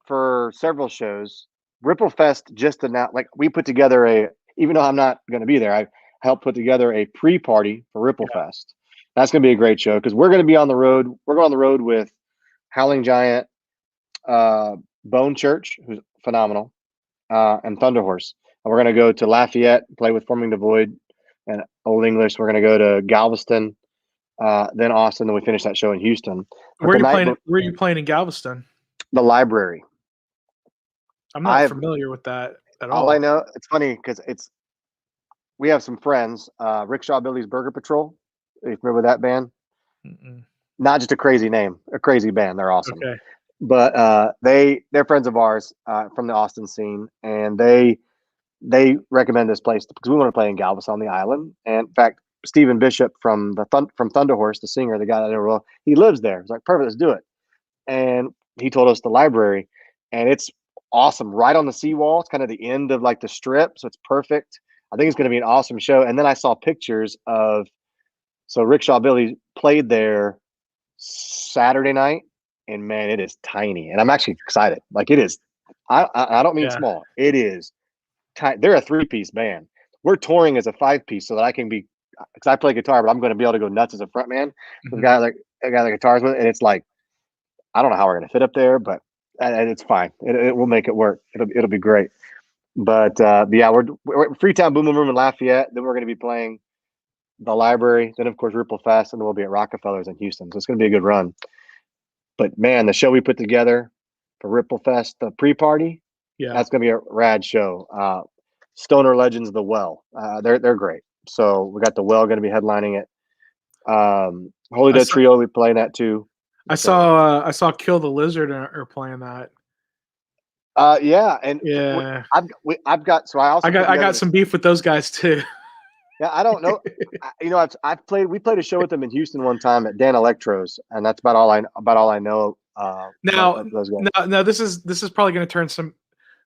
for several shows. Ripple Fest just announced, we put together even though I'm not going to be there, I helped put together a pre-party for Ripple Fest. That's going to be a great show because we're going to be on the road. We're going on the road with Howling Giant, Bone Church, who's phenomenal, and Thunder Horse. And we're going to go to Lafayette, play with Forming the Void and Old English. We're going to go to Galveston, then Austin, then we finish that show in Houston. Where are you playing in Galveston? The Library. I'm not familiar with that at all. All I know, it's funny because we have some friends, Rickshaw Billy's Burger Patrol. Are you familiar with that band? Mm-mm. Not just a crazy name, a crazy band. They're awesome. Okay. But they're friends of ours from the Austin scene, and they recommend this place because we want to play in Galveston on the island. And in fact, Stephen Bishop from Thunder Horse, the singer, the guy that I know well, he lives there. It's perfect, let's do it. And he told us the Library, and it's awesome, right on the seawall. It's kind of the end of the strip, so it's perfect. I think it's going to be an awesome show. And then I saw pictures of, so Rickshaw Billy played there Saturday night, and man, it is tiny. And I'm actually excited. It is. I don't mean small. It is tiny. They're a 3-piece band. We're touring as a 5-piece so that I can be, because I play guitar, but I'm going to be able to go nuts as a front man. Mm-hmm. The guy that guitars with, and it's I don't know how we're going to fit up there, but it's fine. It will make it work. It'll be great. But yeah, we're Freetown Boom Boom Room in Lafayette. Then we're going to be playing the Library. Then of course Ripple Fest, and then we'll be at Rockefellers in Houston. So it's going to be a good run. But man, the show we put together for Ripple Fest, the pre-party, that's going to be a rad show. Stoner Legends, The Well, they're great. So we got The Well going to be headlining it. Holy Dead Trio, we playing that too. I saw Kill the Lizard are playing that. Yeah, and I've got some beef with those guys too. Yeah, I don't know. We played a show with them in Houston one time at Dan Electro's, and that's about all I know Now, of those guys. now this is probably going to turn some.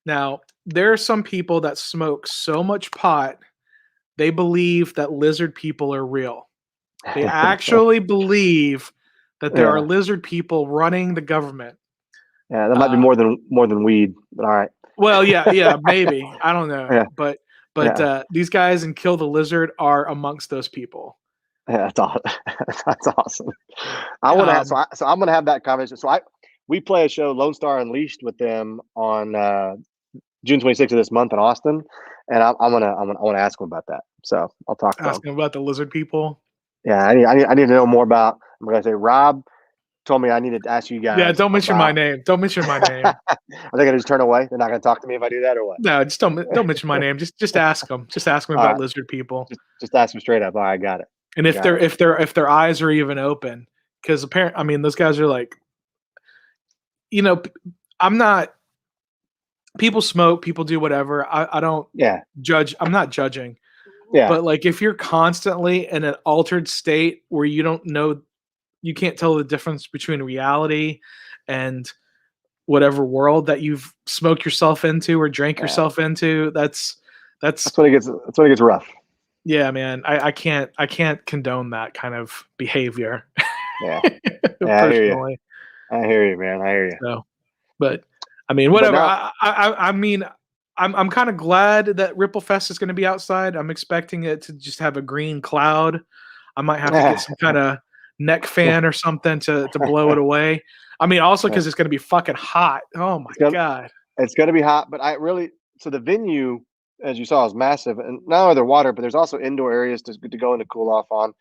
Now there are some people that smoke so much pot they believe that lizard people are real. They actually believe that there are Yeah. lizard people running the government. Yeah, that might be more than weed, but all right. Well, yeah, maybe. I don't know. Yeah. But Yeah. these guys in Kill the Lizard are amongst those people. Yeah, that's awesome. That's awesome. I want to. So I'm going to have that conversation. We play a show, Lone Star Unleashed, with them on June 26th of this month in Austin, and I want to ask them about that. So I'll talk to them. Asking about the lizard people. Yeah, I need to know more about. I'm going to say Rob told me I needed to ask you guys. Yeah, don't mention my name. Don't mention my name. Are they going to just turn away? They're not going to talk to me if I do that, or what? No, just don't mention my name. Just ask them. Just ask them about lizard people. Just ask them straight up. All right, I got it. And if their eyes are even open, because apparently, I mean, those guys are like, I'm not. People smoke. People do whatever. I don't judge. I'm not judging. Yeah. But like, if you're constantly in an altered state where you don't know, you can't tell the difference between reality and whatever world that you've smoked yourself into or drank yourself into, that's when it gets rough. Yeah, man. I can't condone that kind of behavior. Yeah. Personally. I hear you, man. I hear you. So, but I mean, whatever. I mean, I'm kind of glad that Ripple Fest is going to be outside. I'm expecting it to just have a green cloud. I might have to get some kind of neck fan or something to blow it away. I mean, also because it's going to be fucking hot. Oh my God. It's going to be hot, but so the venue, as you saw, is massive, and not only there's water, but there's also indoor areas to go in to cool off on.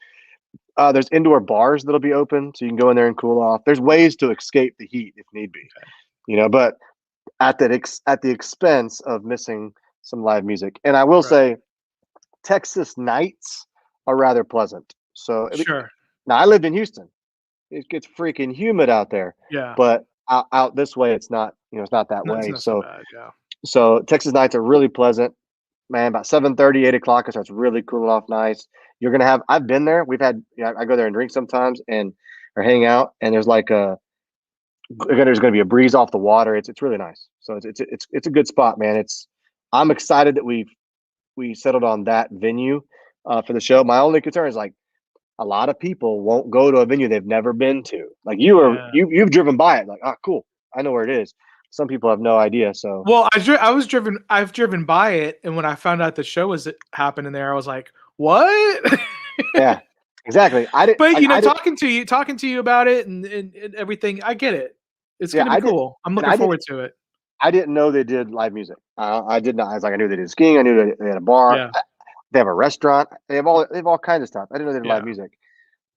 There's indoor bars that'll be open, so you can go in there and cool off. There's ways to escape the heat if need be, but at the expense of missing some live music. And I will say, Texas nights are rather pleasant. So sure. Now I lived in Houston. It gets freaking humid out there. Yeah. But out this way, it's not. It's not that way. Not so bad, yeah. So Texas nights are really pleasant. Man, about 7:30, 8 o'clock, it starts really cooling off nice. You're gonna have. I've been there. We've had. I go there and drink sometimes, or hang out. And there's like there's going to be a breeze off the water. It's really nice. So it's a good spot, man. I'm excited that we settled on that venue for the show. My only concern is like a lot of people won't go to a venue they've never been to. Like you've driven by it, like, oh, cool, I know where it is. Some people have no idea. So well, I've driven by it, and when I found out the show was happening there, I was like, what? Yeah, exactly. Talking to you about it and everything, I get it. It's gonna be cool. I'm looking forward to it. I didn't know they did live music. I did not. I was like, I knew they did skiing. I knew they had a bar. Yeah. They have a restaurant. They have all kinds of stuff. I didn't know they did live music.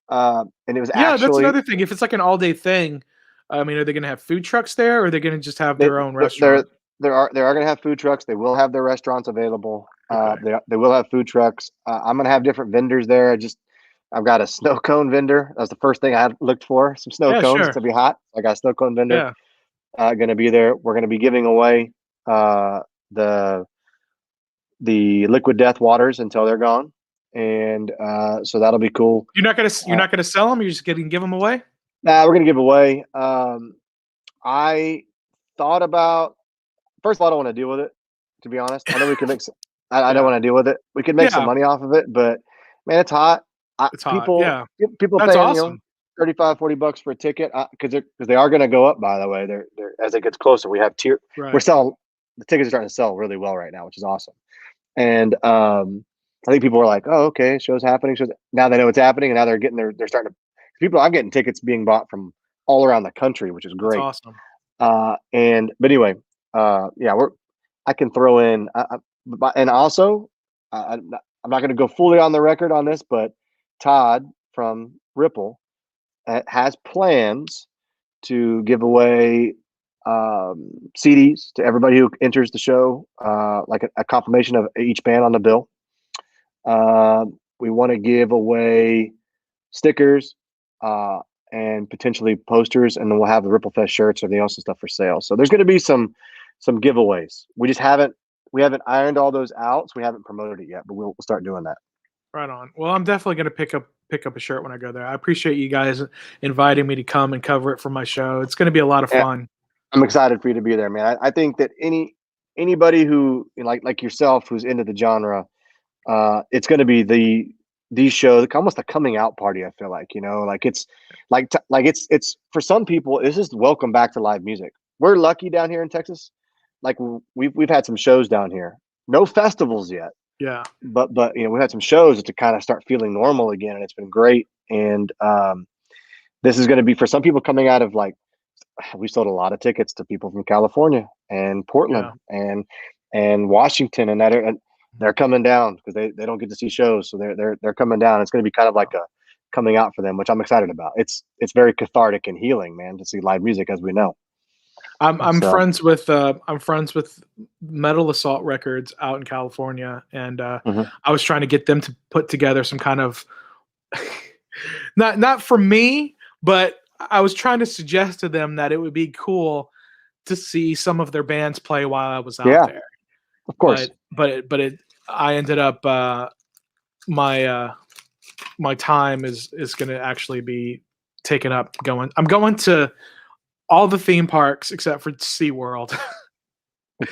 And it was actually, that's another thing. If it's like an all day thing, I mean, are they going to have food trucks there, or are they going to just have their own restaurant? They are going to have food trucks. They will have their restaurants available. Okay. They will have food trucks. I'm going to have different vendors there. I've got a snow cone vendor. That's the first thing I had looked for. Some snow cones to be hot. I got a snow cone vendor. Going to be there. We're going to be giving away the liquid death waters until they're gone, and so that'll be cool. You're not gonna sell them. You're just going to give them away. Nah, we're going to give away. I thought about. First of all, I don't want to deal with it. To be honest, I know we can make. I don't want to deal with it. We could make some money off of it, but man, it's hot. People that's paying awesome. $35-$40 for a ticket because they are going to go up. By the way, they're as it gets closer. We have tier. Right. We're selling the tickets are starting to sell really well right now, which is awesome. And I think people were like, "Oh, okay, show's happening." Now they know it's happening, and now they're starting to. People, I'm getting tickets being bought from all around the country, which is great. That's awesome. But anyway, I can throw in, and also, I'm not going to go fully on the record on this, but Todd from Ripple has plans to give away CDs to everybody who enters the show, like a confirmation of each band on the bill. We want to give away stickers and potentially posters, and then we'll have the Ripple Fest shirts or everything else and stuff for sale. So there's going to be some giveaways. We haven't ironed all those out, so we haven't promoted it yet, but we'll start doing that. Right on. Well, I'm definitely going to pick up pick up a shirt when I go there. I appreciate you guys inviting me to come and cover it for my show. It's going to be a lot of fun. I'm excited for you to be there, man. I think that anybody who like yourself who's into the genre, it's going to be these shows, almost a coming out party. I feel like, like it's it's for some people, it's just welcome back to live music. We're lucky down here in Texas. Like we've had some shows down here, no festivals yet. Yeah. But we've had some shows to kind of start feeling normal again, and it's been great. And this is going to be for some people coming out of we sold a lot of tickets to people from California and Portland and Washington, and they're coming down because they don't get to see shows, so they're coming down. It's going to be kind of like a coming out for them, which I'm excited about. It's very cathartic and healing, man, to see live music, as we know. I'm friends with Metal Assault Records out in California, and I was trying to get them to put together some kind of not for me, but I was trying to suggest to them that it would be cool to see some of their bands play while I was out there. Of course, but I ended up my time is going to actually be taken up going. I'm going to all the theme parks except for SeaWorld.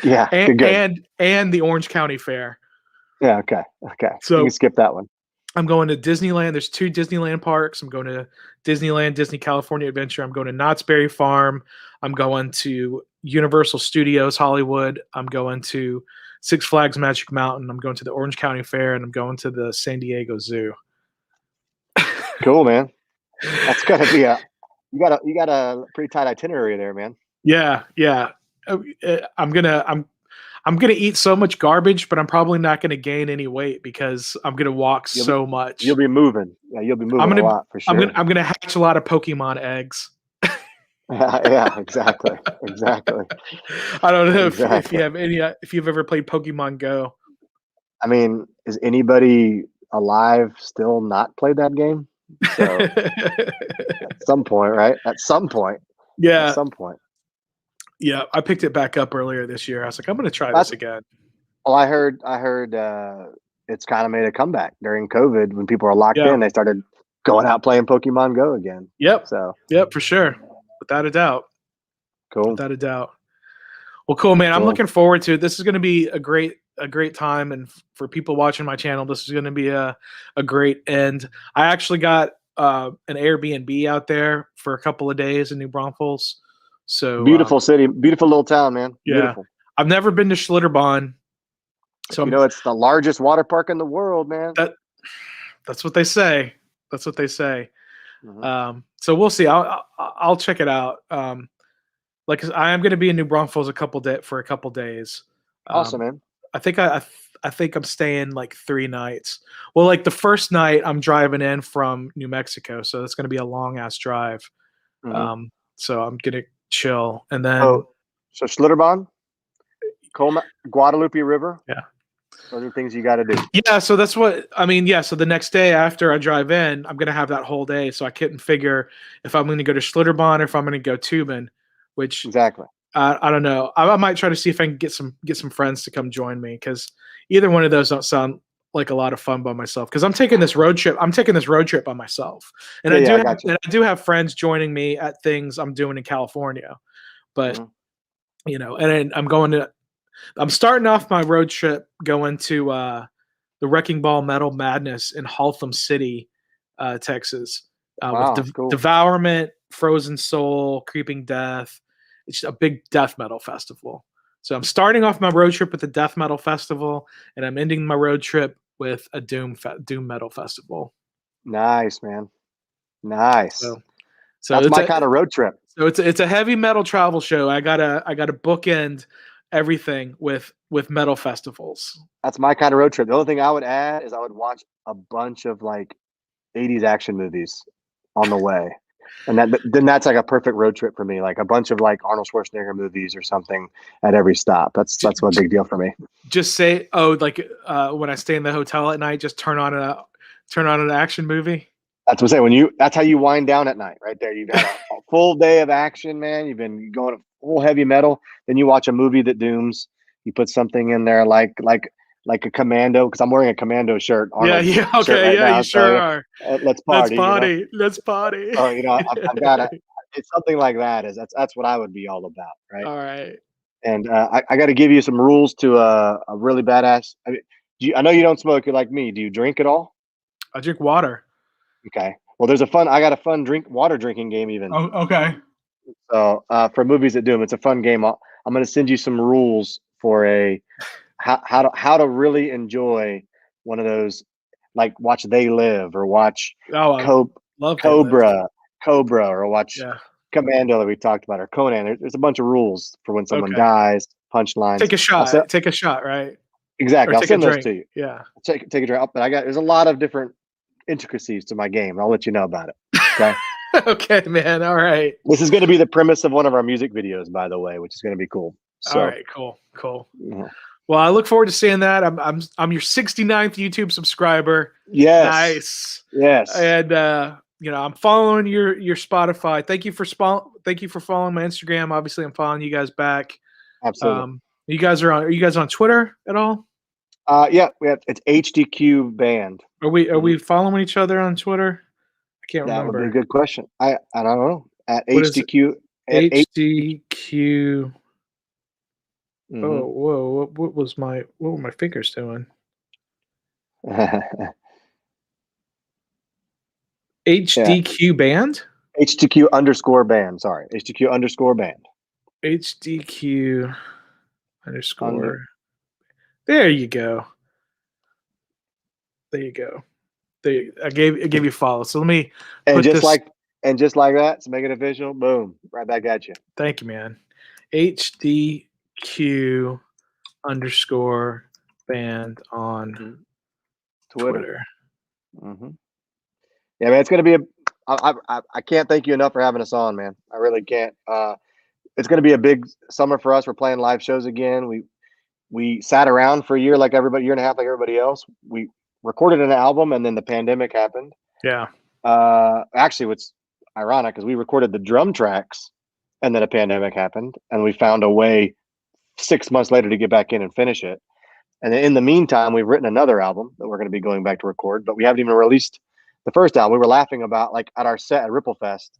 Yeah. and the Orange County Fair. Yeah. Okay. So you can skip that one. I'm going to Disneyland. There's 2 Disneyland parks. I'm going to Disneyland, Disney California Adventure. I'm going to Knott's Berry Farm. I'm going to Universal Studios Hollywood. I'm going to Six Flags Magic Mountain. I'm going to the Orange County Fair, and I'm going to the San Diego Zoo. Cool, man. That's gotta be you got a pretty tight itinerary there, man. Yeah. I'm gonna eat so much garbage, but I'm probably not gonna gain any weight because I'm gonna walk so much. You'll be moving. Yeah, you'll be moving a lot for sure. I'm gonna hatch a lot of Pokemon eggs. Yeah, exactly. I don't know if you have if you've ever played Pokemon Go. I mean, is anybody alive still not played that game? So at some point, right? At some point. Yeah. At some point. Yeah, I picked it back up earlier this year. I was like, I'm going to try this again. Well, I heard it's kind of made a comeback during COVID when people were locked in. They started going out playing Pokemon Go again. Yep. So. Yep, for sure, without a doubt. Cool. Without a doubt. Well, cool, man. Cool. I'm looking forward to it. This is going to be a great time, and for people watching my channel, this is going to be a great end. I actually got an Airbnb out there for a couple of days in New Braunfels. So beautiful city, beautiful little town, man. Yeah, beautiful. I've never been to Schlitterbahn, so it's the largest water park in the world, man. That's what they say. That's what they say. Mm-hmm. So we'll see. I'll check it out. Like I am going to be in New Braunfels for a couple days. Awesome, man. I think I'm staying like 3 nights. Well, like the first night I'm driving in from New Mexico, so it's going to be a long ass drive. Mm-hmm. So I'm gonna chill, and then so Schlitterbahn, Guadalupe River. Yeah, those are things you got to do. Yeah, so that's what I mean. Yeah, so the next day after I drive in, I'm gonna have that whole day. So I couldn't figure if I'm going to go to Schlitterbahn or if I'm going to go Tubin, which exactly. I don't know. I might try to see if I can get some friends to come join me, because either one of those don't sound like a lot of fun by myself, because I'm taking this road trip by myself, and I do have friends joining me at things I'm doing in California, but and then I'm starting off my road trip going to the Wrecking Ball Metal Madness in Haltham City, Texas, with cool. Devourment, Frozen Soul, Creeping Death. It's a big death metal festival. So I'm starting off my road trip with the death metal festival, and I'm ending my road trip with a doom metal festival. Nice, man. Nice. So that's my kind of road trip. So it's a heavy metal travel show. I gotta bookend everything with metal festivals. That's my kind of road trip. The only thing I would add is I would watch a bunch of like 80s action movies on the way. And then that's like a perfect road trip for me, like a bunch of like Arnold Schwarzenegger movies or something at every stop. That's a big deal for me. Just say, when I stay in the hotel at night, just turn on an action movie. That's what I'm saying. That's how you wind down at night, right there. You've had a full day of action, man. You've been going full heavy metal. Then you watch a movie that dooms. You put something in there like like a commando, because I'm wearing a commando shirt. Arnold shirt Okay, right now, you so, sure are. let's Let's party. party. Let's party. So I've got to. It's something like that. That's what I would be all about, right? All right. And I got to give you some rules to a really badass. I mean, I know you don't smoke. You're like me. Do you drink at all? I drink water. Okay. Well, I got a fun water drinking game even. Oh, okay. So for movies that do them, it's a fun game. I'm going to send you some rules for how to really enjoy one of those, like watch They Live or watch Oh, I love They Live. Cobra, or watch Yeah. Commando that we talked about, or Conan. There's a bunch of rules for when someone Okay. dies, punchlines. Take a shot. Take a shot, right? Exactly. Or I'll take a send those drink. to you. Yeah. Take a drink. But there's a lot of different intricacies to my game. I'll let you know about it. Okay. Okay, man. All right. This is going to be the premise of one of our music videos, by the way, which is going to be cool. So, All right. Cool. yeah. Well, I look forward to seeing that. I'm your 69th YouTube subscriber. Yes. Nice. Yes. And I'm following your Spotify. Thank you for following my Instagram. Obviously, I'm following you guys back. Absolutely. Are you guys on Twitter at all? Yeah, it's HDQ Band. Are we following each other on Twitter? I can't That remember. would be a good question. I don't know. At What is it? HDQ. HDQ. Mhm. Oh, whoa! What were my fingers doing? HDQ Band. HDQ underscore band. Sorry, HDQ underscore band. HDQ underscore. There you go. I gave you a follow. So let me And put just this. like that, to make it official, boom, right back at you. Thank you, man. HDQ underscore band on Twitter. Mm-hmm. Yeah, man, it's gonna be I can't thank you enough for having us on, man. I really can't. It's gonna be a big summer for us. We're playing live shows again. We sat around for a year and a half like everybody else. We recorded an album and then the pandemic happened. Yeah. Actually, what's ironic is we recorded the drum tracks and then a pandemic happened, and we found a way 6 months later to get back in and finish it. And in the meantime, we've written another album that we're going to be going back to record, but we haven't even released the first album. We were laughing about, like, at our set at Ripple Fest,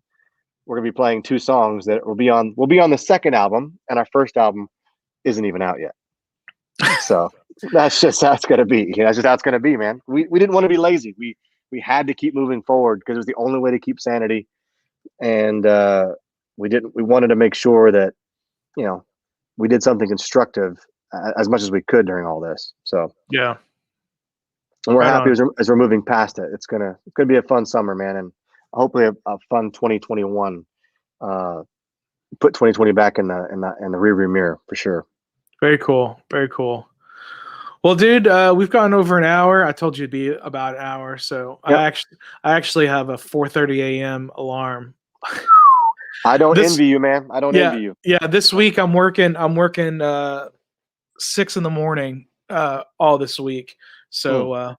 we're going to be playing 2 songs that will be on the second album, and our first album isn't even out yet. So that's just how it's going to be. That's just how it's going to be, man. We didn't want to be lazy. We had to keep moving forward because it was the only way to keep sanity. And we wanted to make sure that, we did something constructive as much as we could during all this. So yeah, and we're happy as we're moving past it. It's gonna be a fun summer, man, and hopefully a fun 2021. Put 2020 back in the rearview mirror for sure. Very cool. Very cool. Well, dude, we've gone over an hour. I told you it'd be about an hour, so yep. I actually have a 4:30 a.m. alarm. I don't envy you, man. I don't envy you. Yeah, this week I'm working 6 a.m. All this week. So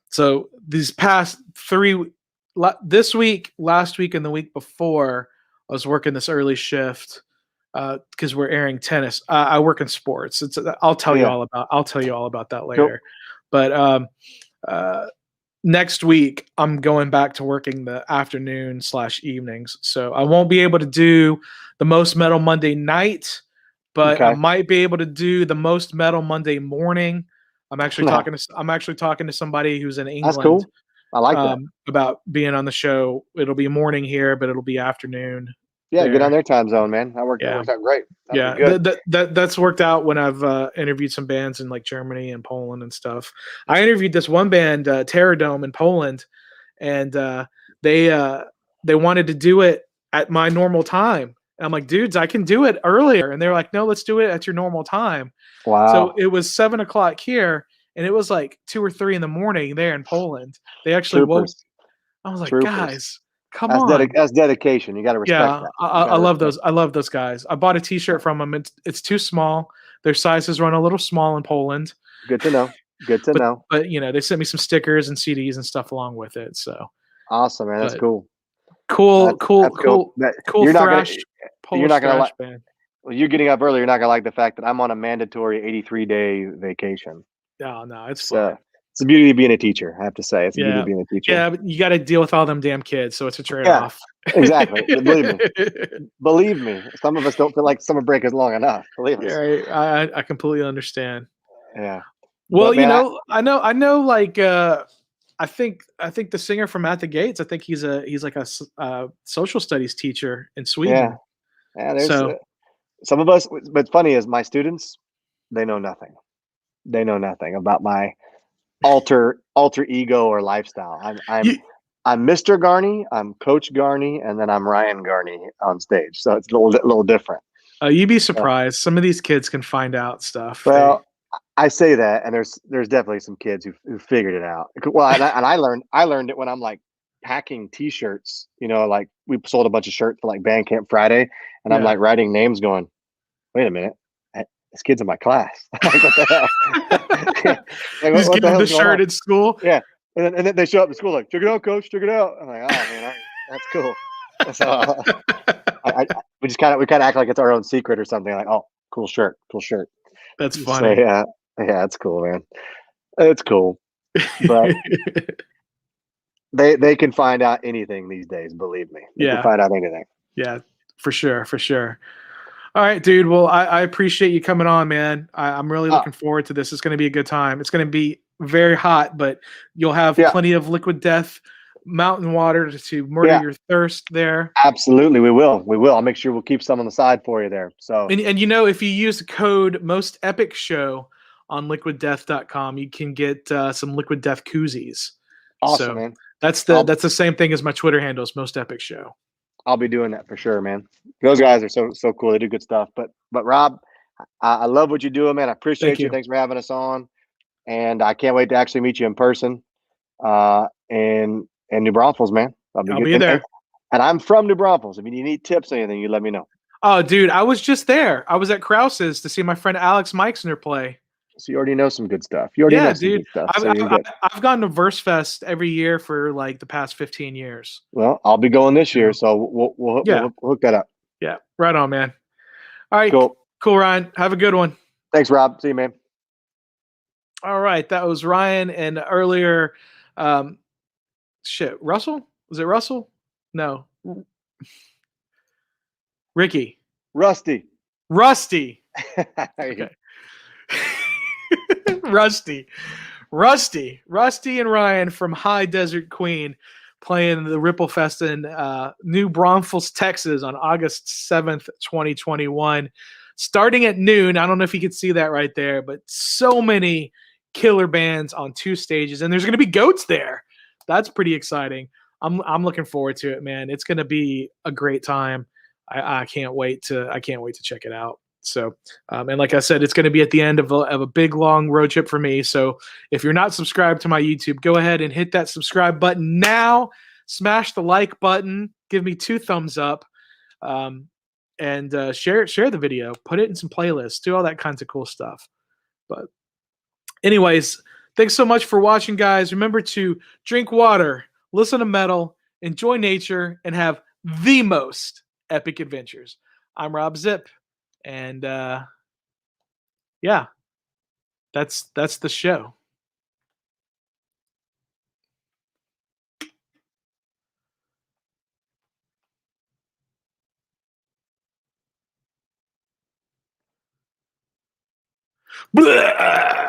so these past 3 this week, last week, and the week before, I was working this early shift because we're airing tennis. I work in sports. I'll tell you all about that later. Cool. But next week I'm going back to working the afternoon / evenings, so I won't be able to do the Most Metal Monday night, but I might be able to do the Most Metal Monday morning. I'm actually talking to somebody who's in England. That's cool. I like that. About being on the show. It'll be morning here, but it'll be afternoon. Yeah, get on their time zone, man. That worked out great. That's worked out when I've interviewed some bands in like Germany and Poland and stuff. I interviewed this one band, Terror Dome in Poland, and they wanted to do it at my normal time. And I'm like, dudes, I can do it earlier. And they're like, no, let's do it at your normal time. Wow. So it was 7 o'clock here, and it was like 2 or 3 in the morning there in Poland. They actually woke. I was like, guys, come on. That's dedication. You got to respect that. I love those. I love those guys. I bought a T-shirt from them. It's too small. Their sizes run a little small in Poland. Good to know. Good to know. But they sent me some stickers and CDs and stuff along with it. So awesome, man. That's cool. Cool. You're not gonna like. Band. Well, you're getting up early. You're not gonna like the fact that I'm on a mandatory 83-day vacation. No, it's So fine. it's the beauty of being a teacher. I have to say, it's the beauty Yeah. of being a teacher. Yeah, but you got to deal with all them damn kids, so it's a Yeah, trade-off. exactly. Believe me. Some of us don't feel like summer break is long enough. Believe us. Yeah, right. I completely understand. Yeah. Well, But man, I know. Like, I think the singer from At the Gates. I think he's like a social studies teacher in yeah, Sweden. yeah. There's So some of us. What's funny is my students. They know nothing. They know nothing about my alter ego or lifestyle. you I'm Mr. Garney, I'm Coach Garney, and then I'm Ryan Garney on stage. So it's a little different. you'd be So, surprised. Some of these kids can find out stuff. well, I say that, and there's definitely some kids who figured it out. Well, and I learned it when I'm like packing T-shirts. You know, like we sold a bunch of shirts for like Bandcamp Friday, and I'm Yeah. like writing names, going, "Wait a minute, this kid's in my class." Like, what the hell? Like, Just what give the them the hell's going on? shirt at school. Yeah. And then they show up to school like, check it out, coach, check it out. I'm like, oh man, all right, that's cool. So we kind of act like it's our own secret or something. Like, oh, cool shirt, cool shirt. That's So funny. yeah, it's cool, man. It's cool, but they can find out anything these days. Believe me, they can Yeah. find out anything. Yeah, for sure, for sure. All right, dude. Well, I appreciate you coming on, man. I'm really Oh, looking forward to this. It's going to be a good time. It's going to be very hot, but you'll have yeah, plenty of liquid death mountain water to murder yeah, your thirst there. absolutely. We will. I'll make sure we'll keep some on the side for you there. So And if you use the code Most Epic Show on liquiddeath.com, you can get some liquid death koozies. awesome, So man. that's I'll the same thing as my Twitter handle is Most Epic Show. I'll be doing that for sure, man. Those guys are so cool. They do good stuff. But Rob, I love what you're doing, man. I Thank appreciate you. you. Thanks for having us on, and I can't wait to actually meet you in person. In New Braunfels, man. I'll be I'll good. be there. And I'm from New Braunfels. If you need tips or anything, you let me know. Oh, dude, I was just there. I was at Krause's to see my friend Alex Meixner play. So you already know some good stuff. You already Yeah, know some dude. good stuff. I've, So you're I've, good. I've gone to VerseFest every year for like the past 15 years. Well, I'll be going this You year, know? so Yeah. we'll hook that up. Yeah. Right on, man. All right. Cool. Cool, Ryan. Have a good one. Thanks, Rob. See you, man. All right. That was Ryan. And earlier, Russell? Was it Russell? No. Ricky. Rusty. Rusty. Okay. Rusty and Ryan from High Desert Queen playing the Ripple Fest in New Braunfels, Texas on August 7th, 2021. Starting at noon. I don't know if you could see that right there, but so many killer bands on 2 stages. And there's going to be goats there. That's pretty exciting. I'm looking forward to it, man. It's going to be a great time. I can't wait to check it out. So, and like I said, it's going to be at the end of a big, long road trip for me. So if you're not subscribed to my YouTube, go ahead and hit that subscribe button now. Smash the like button. Give me 2 thumbs up. And share the video. Put it in some playlists. Do all that kinds of cool stuff. But anyways, thanks so much for watching, guys. Remember to drink water, listen to metal, enjoy nature, and have the most epic adventures. I'm Robb Zipp. And yeah, that's the show. Blah!